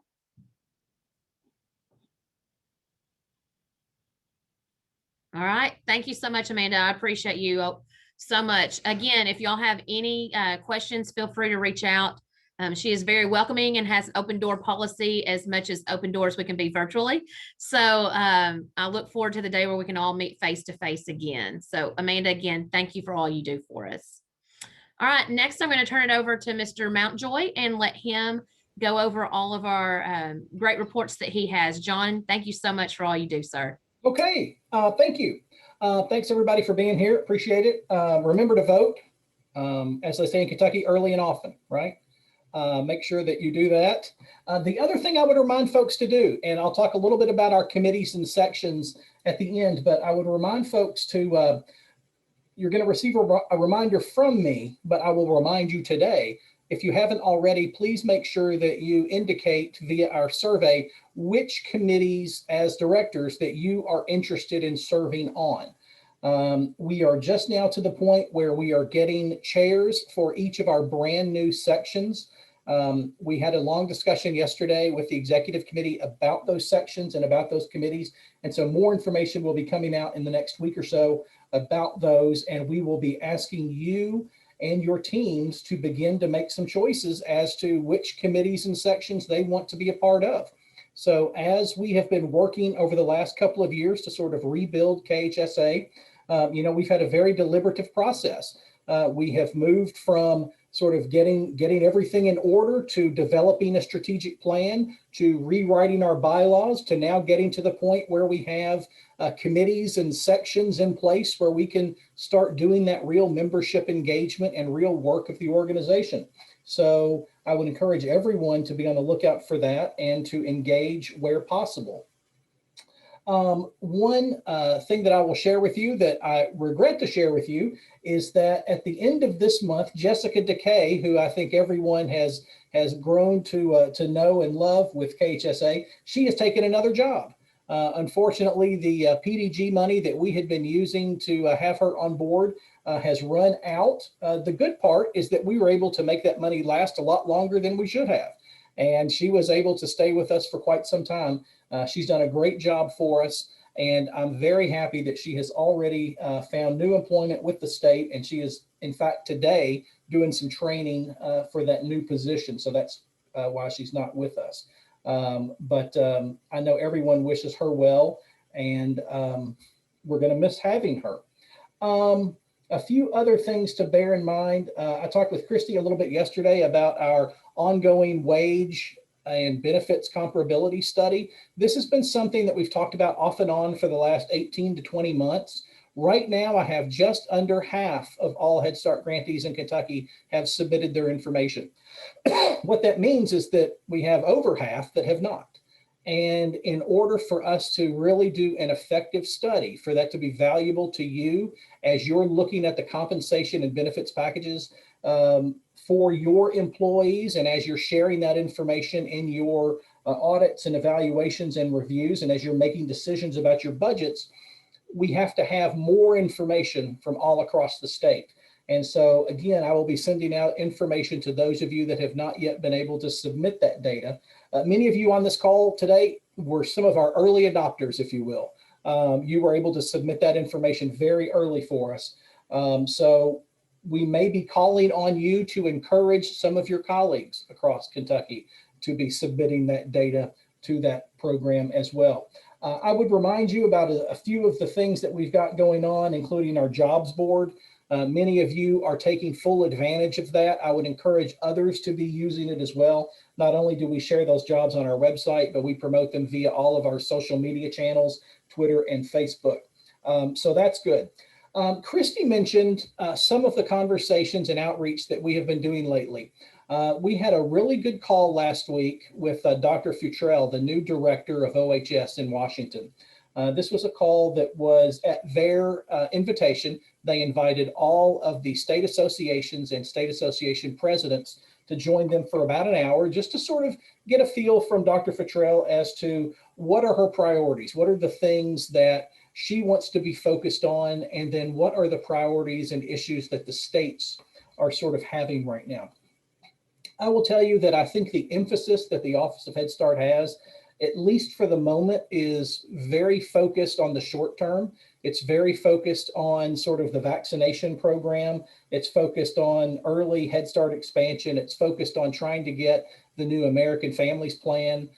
All right. Thank you so much, Amanda. I appreciate you so much. Again, if y'all have any questions, feel free to reach out. She is very welcoming and has open door policy as much as open doors we can be virtually. So I look forward to the day where we can all meet face to face again. So Amanda, again, thank you for all you do for us. All right, next I'm going to turn it over to Mr. Mountjoy and let him go over all of our great reports that he has. John, thank you so much for all you do, sir. Okay, thank you. Thanks everybody for being here. Appreciate it. Remember to vote, as they say in Kentucky, early and often, right? Make sure that you do that. The other thing I would remind folks to do, and I'll talk a little bit about our committees and sections at the end, but I would remind folks to, you're going to receive a reminder from me, but I will remind you today, if you haven't already, please make sure that you indicate via our survey which committees as directors that you are interested in serving on. We are just now to the point where we are getting chairs for each of our brand new sections. We had a long discussion yesterday with the executive committee about those sections and about those committees. And so more information will be coming out in the next week or so about those. And we will be asking you and your teams to begin to make some choices as to which committees and sections they want to be a part of. So as we have been working over the last couple of years to sort of rebuild KHSA, we've had a very deliberative process. We have moved from sort of getting everything in order to developing a strategic plan, to rewriting our bylaws, to now getting to the point where we have committees and sections in place where we can start doing that real membership engagement and real work of the organization. So I would encourage everyone to be on the lookout for that and to engage where possible. One thing that I will share with you that I regret to share with you is that at the end of this month, Jessica Decay, who I think everyone has grown to know and love with KHSA, she has taken another job. Unfortunately, the PDG money that we had been using to have her on board has run out. The good part is that we were able to make that money last a lot longer than we should have. And she was able to stay with us for quite some time. She's done a great job for us. And I'm very happy that she has already found new employment with the state. And she is, in fact, today doing some training for that new position. So that's why she's not with us. But I know everyone wishes her well, and we're going to miss having her. A few other things to bear in mind. I talked with Christy a little bit yesterday about our ongoing wage and benefits comparability study. This has been something that we've talked about off and on for the last 18 to 20 months. Right now, I have just under half of all Head Start grantees in Kentucky have submitted their information. What that means is that we have over half that have not. And in order for us to really do an effective study, for that to be valuable to you as you're looking at the compensation and benefits packages for your employees, and as you're sharing that information in your audits and evaluations and reviews, and as you're making decisions about your budgets, we have to have more information from all across the state. And so again, I will be sending out information to those of you that have not yet been able to submit that data. Many of you on this call today were some of our early adopters, if you will. You were able to submit that information very early for us. So we may be calling on you to encourage some of your colleagues across Kentucky to be submitting that data to that program as well. I would remind you about a few of the things that we've got going on, including our jobs board. Many of you are taking full advantage of that. I would encourage others to be using it as well. Not only do we share those jobs on our website, but we promote them via all of our social media channels, Twitter and Facebook. So that's good. Christy mentioned some of the conversations and outreach that we have been doing lately. We had a really good call last week with Dr. Futrell, the new director of OHS in Washington. This was a call that was at their invitation. They invited all of the state associations and state association presidents to join them for about an hour, just to sort of get a feel from Dr. Futrell as to what are her priorities, what are the things that she wants to be focused on, and then what are the priorities and issues that the states are sort of having right now. I will tell you that I think the emphasis that the Office of Head Start has, at least for the moment, is very focused on the short term. It's very focused on sort of the vaccination program. It's focused on early Head Start expansion. It's focused on trying to get the new American Families Plan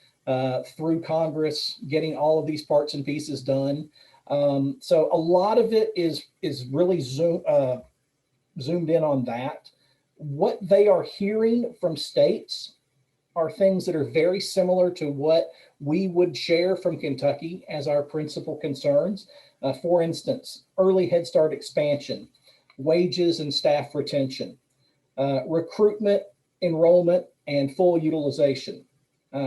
through Congress, getting all of these parts and pieces done. So a lot of it is really zoomed in on that. What they are hearing from states are things that are very similar to what we would share from Kentucky as our principal concerns. For instance, early Head Start expansion, wages and staff retention, recruitment, enrollment, and full utilization,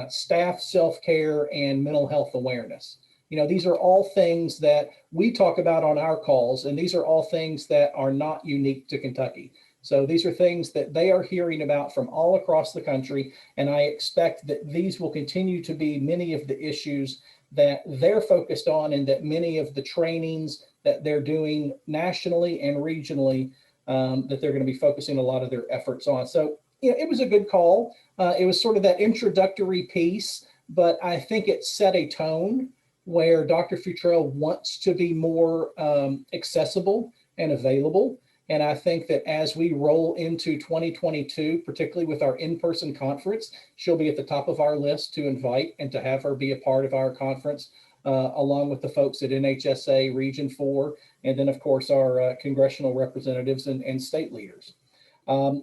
staff self-care, and mental health awareness. You know, these are all things that we talk about on our calls, and these are all things that are not unique to Kentucky. So these are things that they are hearing about from all across the country, and I expect that these will continue to be many of the issues that they're focused on, and that many of the trainings that they're doing nationally and regionally, that they're going to be focusing a lot of their efforts on. So, you know, it was a good call. It was sort of that introductory piece, but I think it set a tone where Dr. Futrell wants to be more accessible and available. And I think that as we roll into 2022, particularly with our in-person conference, she'll be at the top of our list to invite and to have her be a part of our conference, along with the folks at NHSA Region 4, and then of course our congressional representatives and state leaders.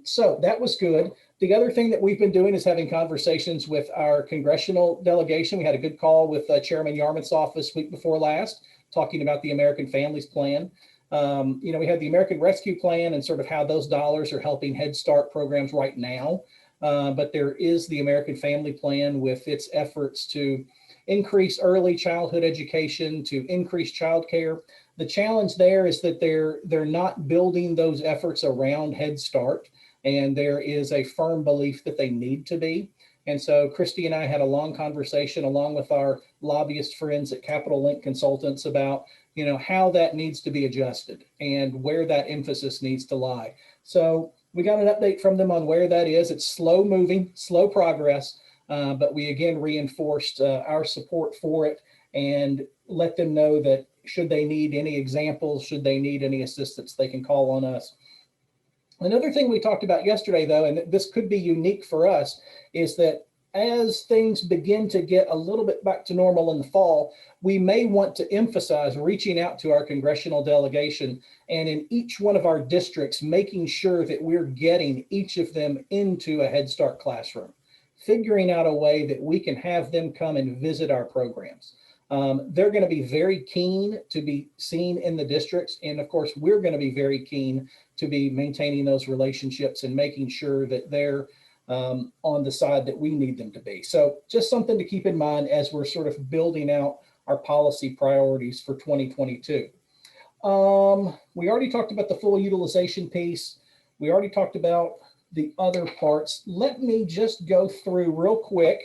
So that was good. The other thing that we've been doing is having conversations with our congressional delegation. We had a good call with Chairman Yarmouth's office week before last, talking about the American Families Plan. You know, we had the American Rescue Plan and sort of how those dollars are helping Head Start programs right now. But there is the American Family Plan with its efforts to increase early childhood education, to increase childcare. The challenge there is that they're not building those efforts around Head Start, and there is a firm belief that they need to be. And so Christy and I had a long conversation along with our lobbyist friends at Capital Link Consultants about, you know, how that needs to be adjusted and where that emphasis needs to lie. So we got an update from them on where that is. It's slow moving, slow progress, but we again reinforced our support for it and let them know that should they need any examples, should they need any assistance, they can call on us. Another thing we talked about yesterday, though, and this could be unique for us, is that as things begin to get a little bit back to normal in the fall, we may want to emphasize reaching out to our congressional delegation and in each one of our districts, making sure that we're getting each of them into a Head Start classroom, figuring out a way that we can have them come and visit our programs. They're going to be very keen to be seen in the districts. And of course, we're going to be very keen to be maintaining those relationships and making sure that they're on the side that we need them to be. So just something to keep in mind as we're sort of building out our policy priorities for 2022. We already talked about the full utilization piece. We already talked about the other parts. Let me just go through real quick.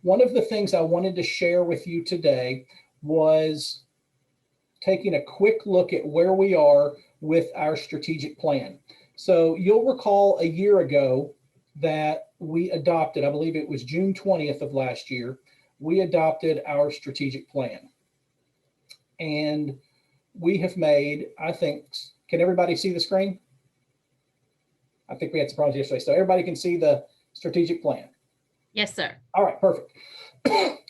One of the things I wanted to share with you today was taking a quick look at where we are with our strategic plan. So you'll recall a year ago that we adopted, I believe it was June 20th of last year, we adopted our strategic plan. And we have made, I think, can everybody see the screen? I think we had some problems yesterday. So everybody can see the strategic plan. Yes, sir. All right, perfect.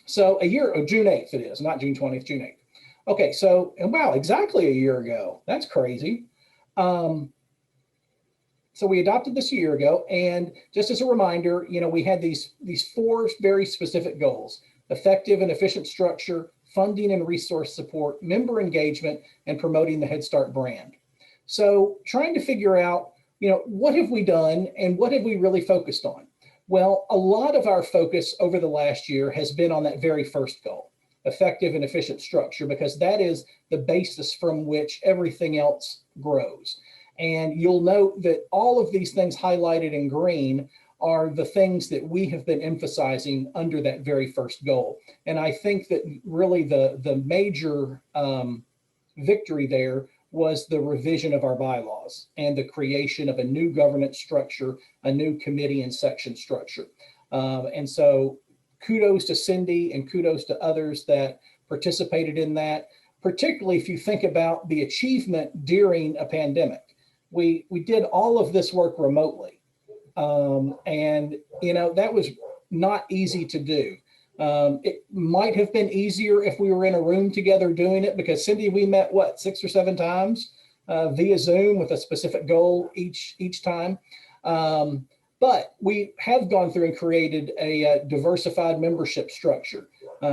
So a year, June 8th it is, not June 20th, June 8th. Okay, so, and wow, exactly a year ago. That's crazy. So we adopted this a year ago, and just as a reminder, you know, we had these four very specific goals: effective and efficient structure, funding and resource support, member engagement, and promoting the Head Start brand. So trying to figure out, you know, what have we done and what have we really focused on? Well, a lot of our focus over the last year has been on that very first goal, effective and efficient structure, because that is the basis from which everything else grows. And you'll note that all of these things highlighted in green are the things that we have been emphasizing under that very first goal. And I think that really the major victory there was the revision of our bylaws and the creation of a new governance structure, a new committee and section structure. And so kudos to Cindy and kudos to others that participated in that, particularly if you think about the achievement during a pandemic. We did all of this work remotely. And, you know, that was not easy to do. It might have been easier if we were in a room together doing it, because Cindy, we met what, 6 or 7 times via Zoom with a specific goal each time. But we have gone through and created a diversified membership structure.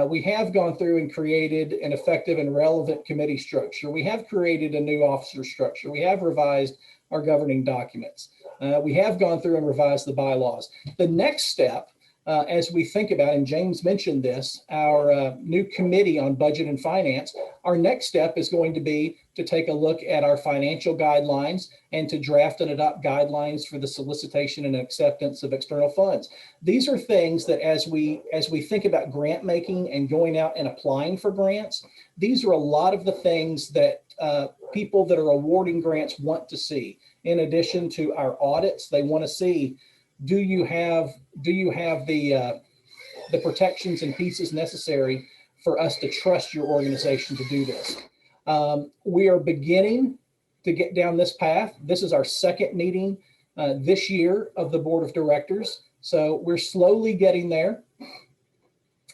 We have gone through and created an effective and relevant committee structure. We have created a new officer structure. We have revised our governing documents. We have gone through and revised the bylaws. The next step, as we think about, and James mentioned this, our new committee on budget and finance, our next step is going to be to take a look at our financial guidelines and to draft and adopt guidelines for the solicitation and acceptance of external funds. These are things that as we think about grant making and going out and applying for grants, these are a lot of the things that people that are awarding grants want to see. In addition to our audits, they want to see, do you have the protections and pieces necessary for us to trust your organization to do this? We are beginning to get down this path. This is our second meeting this year of the board of directors. So we're slowly getting there.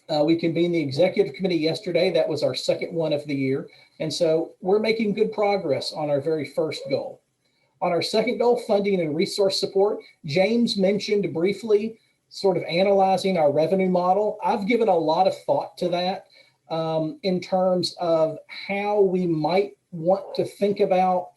We convened the executive committee yesterday. That was our second one of the year. And so we're making good progress on our very first goal. On our second goal, funding and resource support, James mentioned briefly sort of analyzing our revenue model. I've given a lot of thought to that in terms of how we might want to think about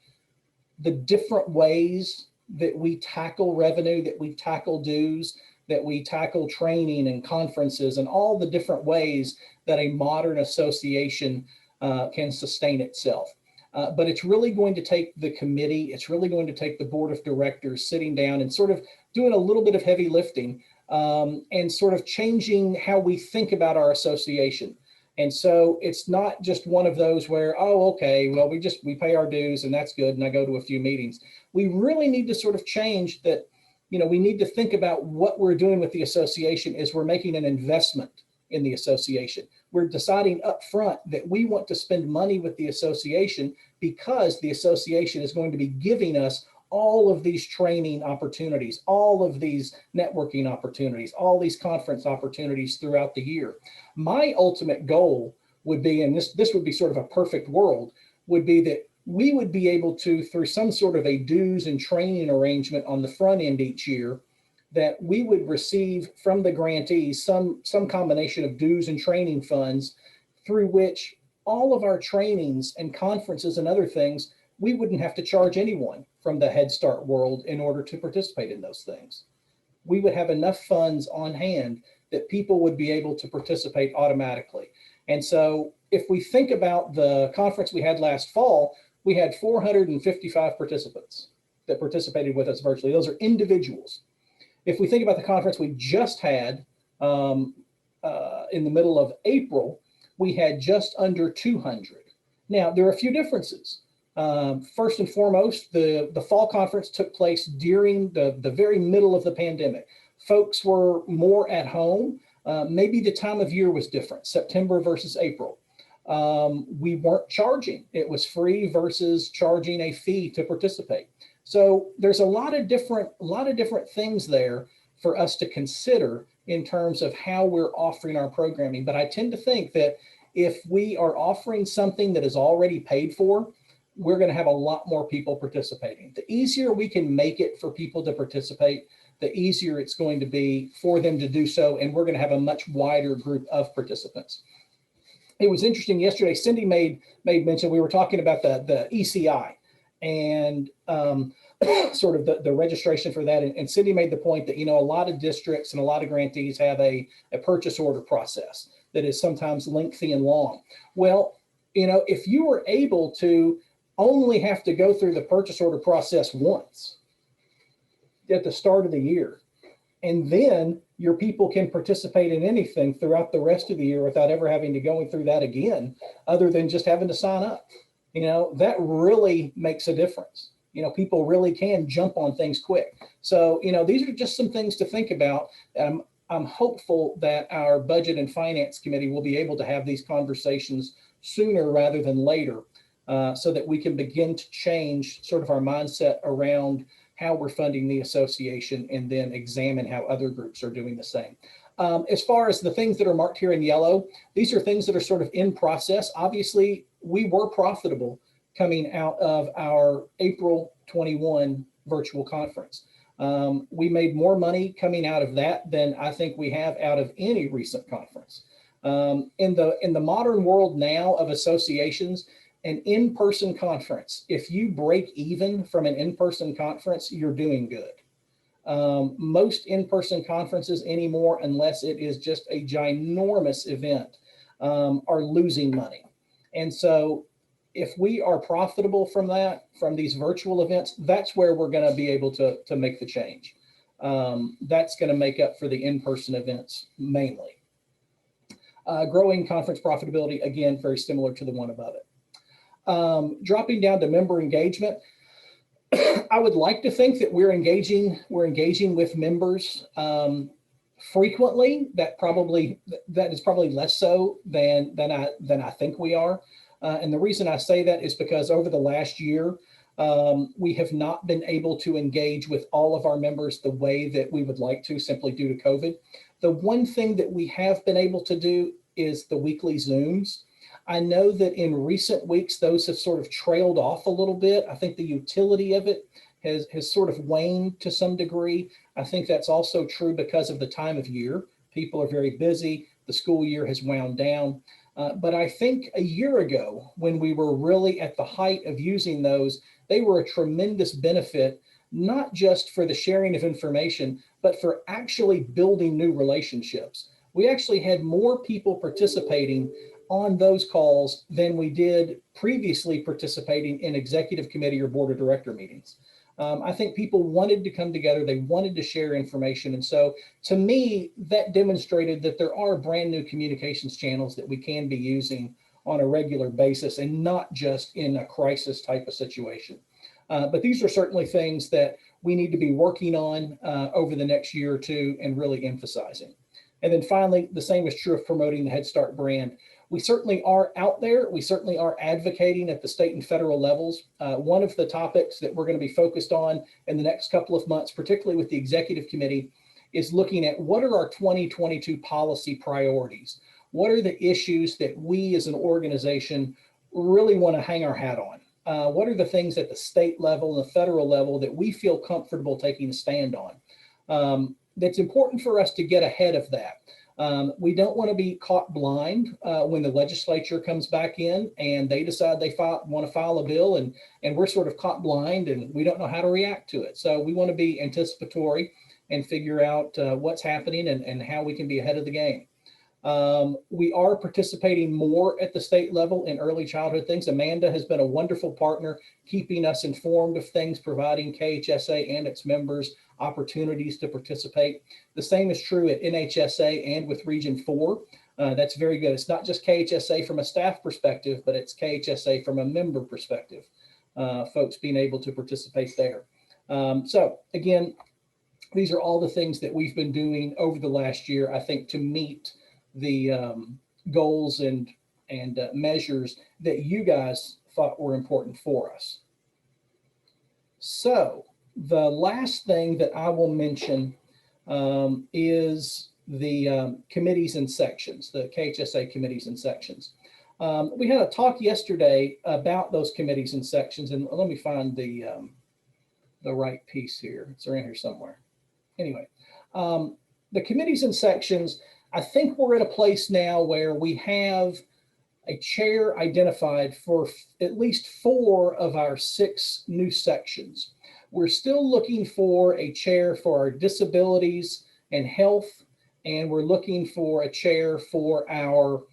the different ways that we tackle revenue, that we tackle dues, that we tackle training and conferences, and all the different ways that a modern association can sustain itself. But it's really going to take the committee, it's really going to take the board of directors sitting down and sort of doing a little bit of heavy lifting and sort of changing how we think about our association. And so it's not just one of those where, oh, okay, well, we pay our dues and that's good, and I go to a few meetings. We really need to sort of change that. You know, we need to think about what we're doing with the association is we're making an investment in the association. We're deciding up front that we want to spend money with the association because the association is going to be giving us all of these training opportunities, all of these networking opportunities, all these conference opportunities throughout the year. My ultimate goal would be, and this would be sort of a perfect world, would be that we would be able to, through some sort of a dues and training arrangement on the front end each year, that we would receive from the grantees some combination of dues and training funds through which all of our trainings and conferences and other things, we wouldn't have to charge anyone from the Head Start world in order to participate in those things. We would have enough funds on hand that people would be able to participate automatically. And so if we think about the conference we had last fall, we had 455 participants that participated with us virtually. Those are individuals. If we think about the conference we just had in the middle of April, we had just under 200. Now, there are a few differences. First and foremost, the fall conference took place during the very middle of the pandemic. Folks were more at home. Maybe the time of year was different, September versus April. We weren't charging. It was free versus charging a fee to participate. So there's a lot of different things there for us to consider in terms of how we're offering our programming. But I tend to think that if we are offering something that is already paid for, we're going to have a lot more people participating. The easier we can make it for people to participate, the easier it's going to be for them to do so. And we're going to have a much wider group of participants. It was interesting yesterday, Cindy made mention, we were talking about the ECI. and sort of the registration for that. And Cindy made the point that, you know, a lot of districts and a lot of grantees have a purchase order process that is sometimes lengthy and long. Well, you know, if you were able to only have to go through the purchase order process once at the start of the year, and then your people can participate in anything throughout the rest of the year without ever having to go through that again, other than just having to sign up. You know, that really makes a difference. You know, people really can jump on things quick. So, you know, these are just some things to think about. I'm hopeful that our Budget and Finance Committee will be able to have these conversations sooner rather than later, so that we can begin to change sort of our mindset around how we're funding the association, and then examine how other groups are doing the same. As far as the things that are marked here in yellow, these are things that are sort of in process. Obviously, we were profitable coming out of our April 21 virtual conference. We made more money coming out of that than I think we have out of any recent conference. In the modern world now of associations, an in-person conference, if you break even from an in-person conference, you're doing good. Most in-person conferences anymore, unless it is just a ginormous event, are losing money. And so if we are profitable from that, from these virtual events, that's where we're going to be able to make the change. That's going to make up for the in-person events mainly. Growing conference profitability, again, very similar to the one above it. Dropping down to member engagement, I would like to think that we're engaging with members frequently. That is probably less so than I think we are. And the reason I say that is because over the last year, we have not been able to engage with all of our members the way that we would like to, simply due to COVID. The one thing that we have been able to do is the weekly Zooms. I know that in recent weeks, those have sort of trailed off a little bit. I think the utility of it has sort of waned to some degree. I think that's also true because of the time of year. People are very busy. The school year has wound down. But I think a year ago, when we were really at the height of using those, they were a tremendous benefit, not just for the sharing of information, but for actually building new relationships. We actually had more people participating on those calls than we did previously participating in executive committee or board of director meetings. I think people wanted to come together. They wanted to share information. And so to me, that demonstrated that there are brand new communications channels that we can be using on a regular basis, and not just in a crisis type of situation. But these are certainly things that we need to be working on over the next year or two and really emphasizing. And then finally, the same is true of promoting the Head Start brand. We certainly are out there. We certainly are advocating at the state and federal levels. One of the topics that we're going to be focused on in the next couple of months, particularly with the executive committee, is looking at what are our 2022 policy priorities? What are the issues that we as an organization really want to hang our hat on? What are the things at the state level and the federal level that we feel comfortable taking a stand on? That's important for us to get ahead of that. We don't want to be caught blind when the legislature comes back in and they decide they want to file a bill, and we're sort of caught blind and we don't know how to react to it. So we want to be anticipatory and figure out what's happening and how we can be ahead of the game. We are participating more at the state level in early childhood things. Amanda has been a wonderful partner, keeping us informed of things, providing KHSA and its members opportunities to participate. The same is true at NHSA and with Region 4. That's very good. It's not just KHSA from a staff perspective, but it's KHSA from a member perspective, folks being able to participate there. So again, these are all the things that we've been doing over the last year, I think, to meet the goals and measures that you guys thought were important for us. So the last thing that I will mention is the committees and sections, the KHSA committees and sections. We had a talk yesterday about those committees and sections, and let me find the right piece here. It's around here somewhere. Anyway, the committees and sections, I think we're at a place now where we have a chair identified for at least 4 of our 6 new sections. We're still looking for a chair for our disabilities and health, and we're looking for a chair for our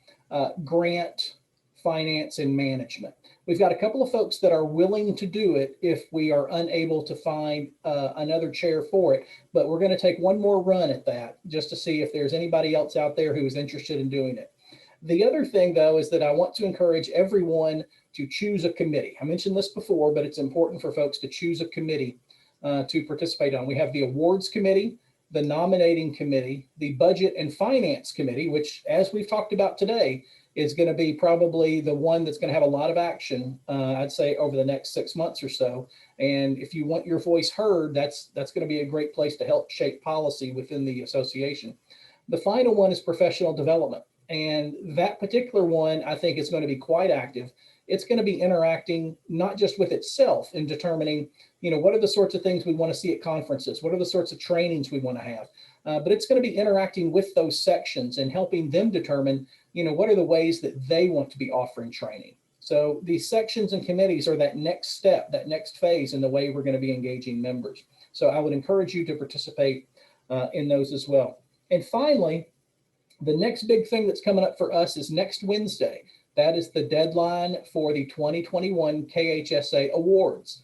grant, finance, and management. We've got a couple of folks that are willing to do it if we are unable to find another chair for it, but we're going to take one more run at that just to see if there's anybody else out there who is interested in doing it. The other thing, though, is that I want to encourage everyone to choose a committee. I mentioned this before, but it's important for folks to choose a committee to participate on. We have the awards committee, the nominating committee, the budget and finance committee, which, as we've talked about today, is going to be probably the one that's going to have a lot of action, I'd say, over the next 6 months or so. And if you want your voice heard, that's going to be a great place to help shape policy within the association. The final one is professional development. And that particular one, I think, is going to be quite active. It's going to be interacting not just with itself in determining, what are the sorts of things we want to see at conferences? What are the sorts of trainings we want to have? But it's going to be interacting with those sections and helping them determine, what are the ways that they want to be offering training. So these sections and committees are that next step, that next phase in the way we're going to be engaging members. So I would encourage you to participate in those as well. And finally, the next big thing that's coming up for us is next Wednesday. That is the deadline for the 2021 KHSA Awards.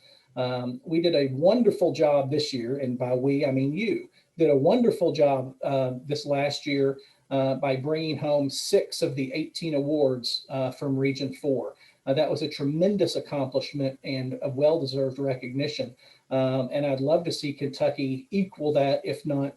We did a wonderful job this year, and by we, I mean you, did a wonderful job this last year by bringing home 6 of the 18 awards from Region 4. That was a tremendous accomplishment and a well-deserved recognition. And I'd love to see Kentucky equal that, if not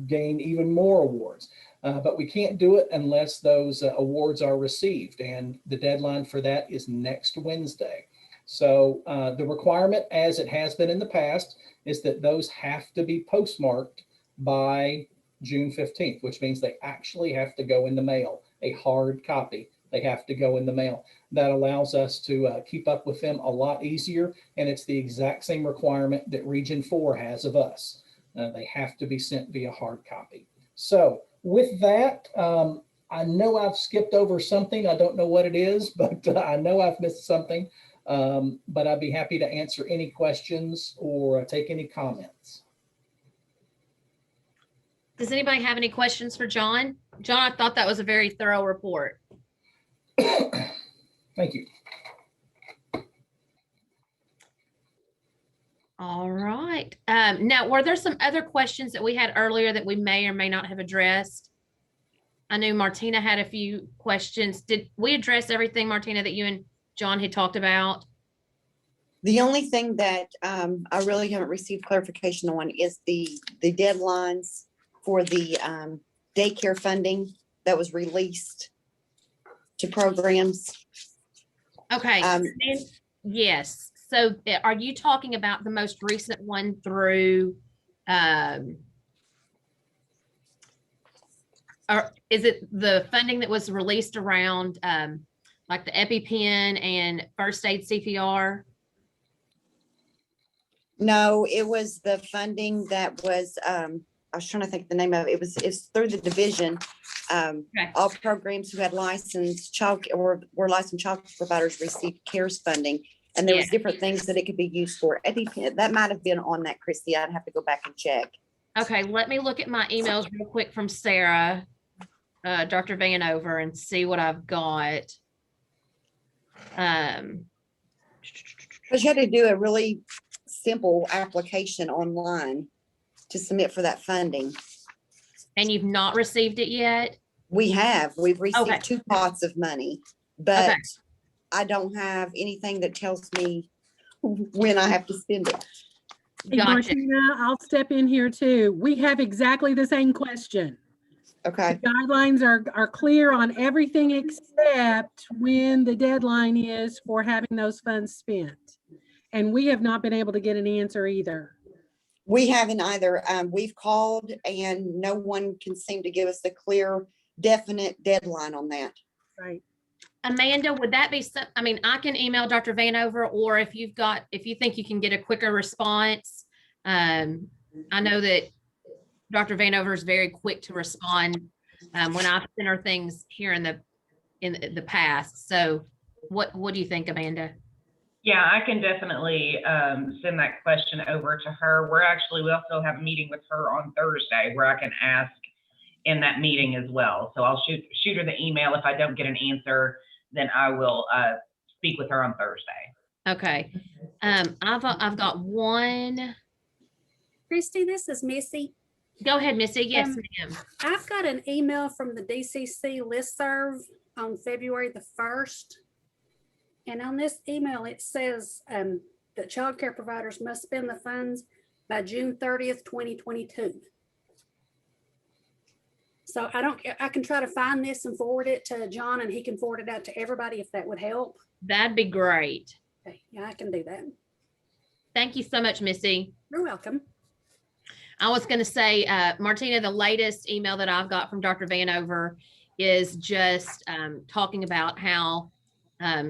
gain even more awards. But we can't do it unless those awards are received. And the deadline for that is next Wednesday. So the requirement, as it has been in the past, is that those have to be postmarked by June 15th, which means they actually have to go in the mail, a hard copy. They have to go in the mail. That allows us to keep up with them a lot easier. And it's the exact same requirement that Region 4 has of us. They have to be sent via hard copy. So with that, I know I've skipped over something. I don't know what it is, but I know I've missed something. But I'd be happy to answer any questions or take any comments. Does anybody have any questions for John? John, I thought that was a very thorough report. Thank you. All right. Now, were there some other questions that we had earlier that we may or may not have addressed? I knew Martina had a few questions. Did we address everything, Martina, that you and John had talked about? The only thing that I really haven't received clarification on is the deadlines for the daycare funding that was released to programs. Okay. Yes. So are you talking about the most recent one through, or is it the funding that was released around like the EpiPen and first aid CPR? No, it was the funding that was, I was trying to think the name of it. It's through the division. Okay. All programs who had licensed child or were licensed child providers received CARES funding. And there was different things that it could be used for. EpiPen, that might have been on that, Christy. I'd have to go back and check. Okay, let me look at my emails real quick from Sarah, Dr. Vanover, and see what I've got. Because you had to do a really simple application online to submit for that funding. And you've not received it yet? We've received Okay. 2 pots of money, but Okay. I don't have anything that tells me when I have to spend it. Hey, Gotcha. Martina, I'll step in here too. We have exactly the same question. Okay. The guidelines are clear on everything except when the deadline is for having those funds spent. And we have not been able to get an answer either. We haven't either. We've called and no one can seem to give us a clear, definite deadline on that. Right. Amanda, would that be some, I mean, I can email Dr. Vanover, or if you think you can get a quicker response. I know that Dr. Vanover is very quick to respond. When I send her things here in the in the past. So what do you think, Amanda? Yeah, I can definitely send that question over to her. We also have a meeting with her on Thursday where I can ask in that meeting as well. So I'll shoot her the email. If I don't get an answer, then I will speak with her on Thursday. Okay. I've got one. Christy, this is Missy. Go ahead, Missy. Yes, ma'am. I've got an email from the DCC listserv on February the 1st. And on this email, it says that child care providers must spend the funds by June 30th, 2022. So I can try to find this and forward it to John, and he can forward it out to everybody if that would help. That'd be great. Okay, yeah, I can do that. Thank you so much, Missy. You're welcome. I was going to say, Martina, the latest email that I've got from Dr. Vanover is just talking about how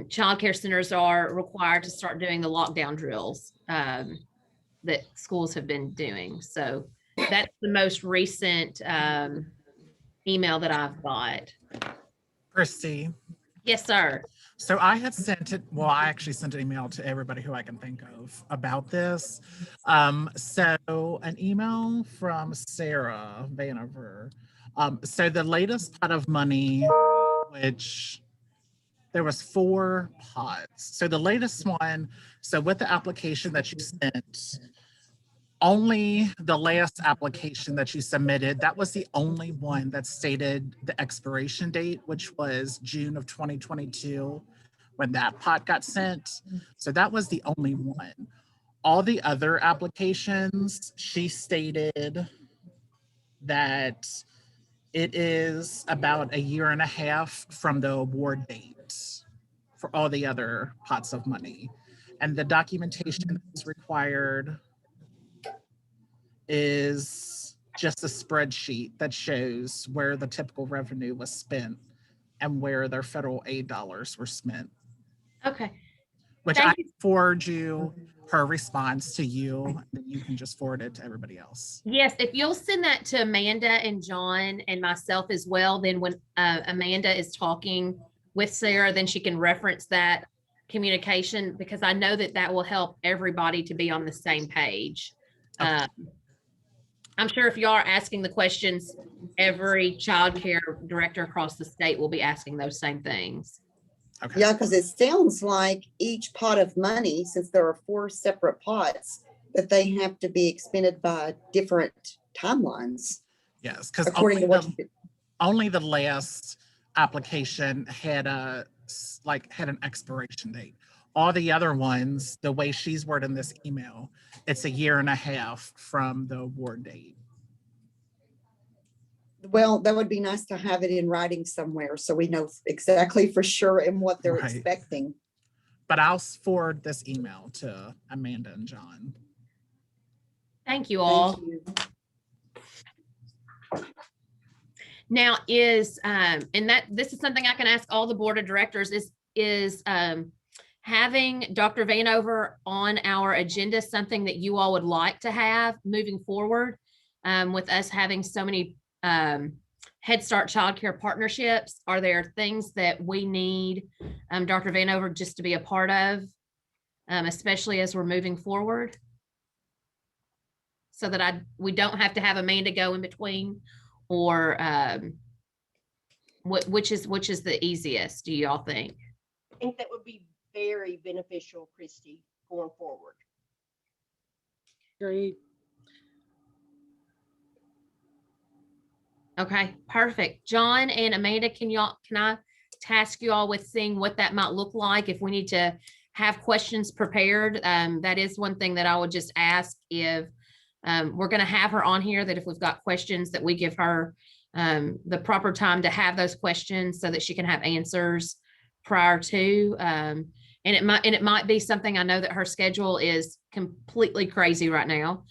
child care centers are required to start doing the lockdown drills that schools have been doing. So that's the most recent email that I've got. Christy. Yes, sir. So I had sent it, well, I actually sent an email to everybody who I can think of about this. So an email from Sarah Vanover. So the latest pot of money, which there was 4 pots. So the latest one, so with the application that you sent, only the last application that you submitted, that was the only one that stated the expiration date, which was June of 2022 when that pot got sent. So that was the only one. All the other applications, she stated that it is about 1.5 years from the award date for all the other pots of money. And the documentation that's required is just a spreadsheet that shows where the typical revenue was spent and where their federal aid dollars were spent. Okay. Which Thank I you. forward you her response to you, and then you can just forward it to everybody else. Yes, if you'll send that to Amanda and John and myself as well, then when Amanda is talking with Sarah, then she can reference that communication, because I know that that will help everybody to be on the same page. Okay. I'm sure if you are asking the questions, every child care director across the state will be asking those same things. Okay. Yeah, because it sounds like each pot of money, since there are 4 separate pots, that they have to be expended by different timelines. Yes, because According to what only the last application had an expiration date. All the other ones, the way she's wording this email, it's 1.5 years from the award date. Well, that would be nice to have it in writing somewhere so we know exactly for sure and what they're Right. expecting. But I'll forward this email to Amanda and John. Thank you all. Thank you. Now is, and that this is something I can ask all the board of directors is having Dr. Vanover on our agenda something that you all would like to have moving forward, with us having so many Head Start childcare partnerships? Are there things that we need Dr. Vanover just to be a part of, especially as we're moving forward? So that we don't have to have Amanda go in between, or which is the easiest, do y'all think? I think that would be very beneficial, Christy, going forward. Great. Okay, perfect. John and Amanda, can I task you all with seeing what that might look like if we need to have questions prepared? That is one thing that I would just ask, if we're going to have her on here, that if we've got questions that we give her the proper time to have those questions so that she can have answers prior to, and it might be something, I know that her schedule is completely crazy right now.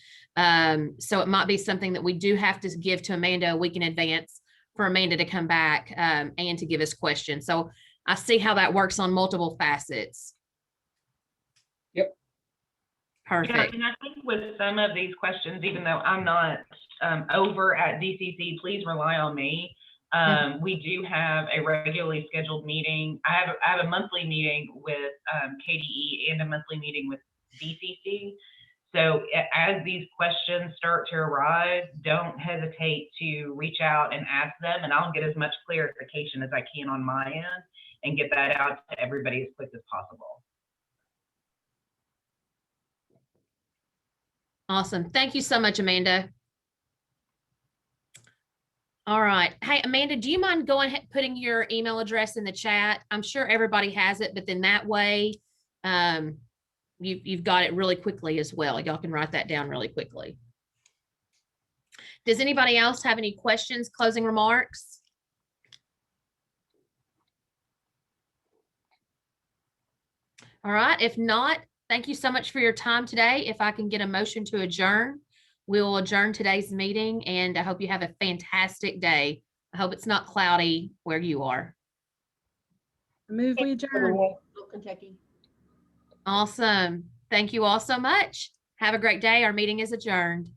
So it might be something that we do have to give to Amanda a week in advance for Amanda to come back and to give us questions. So I see how that works on multiple facets. Yep. Perfect. Yeah, and I think with some of these questions, even though I'm not over at DCC, please rely on me. We do have a regularly scheduled meeting. I have a monthly meeting with KDE and a monthly meeting with DCC. So as these questions start to arise, don't hesitate to reach out and ask them, and I'll get as much clarification as I can on my end and get that out to everybody as quick as possible. Awesome. Thank you so much, Amanda. All right. Hey, Amanda, do you mind going ahead putting your email address in the chat? I'm sure everybody has it, but then that way you've got it really quickly as well. Y'all can write that down really quickly. Does anybody else have any questions, closing remarks? All right. If not, thank you so much for your time today. If I can get a motion to adjourn, we will adjourn today's meeting, and I hope you have a fantastic day. I hope it's not cloudy where you are. Move we adjourn. Everyone. Kentucky. Awesome. Thank you all so much. Have a great day. Our meeting is adjourned.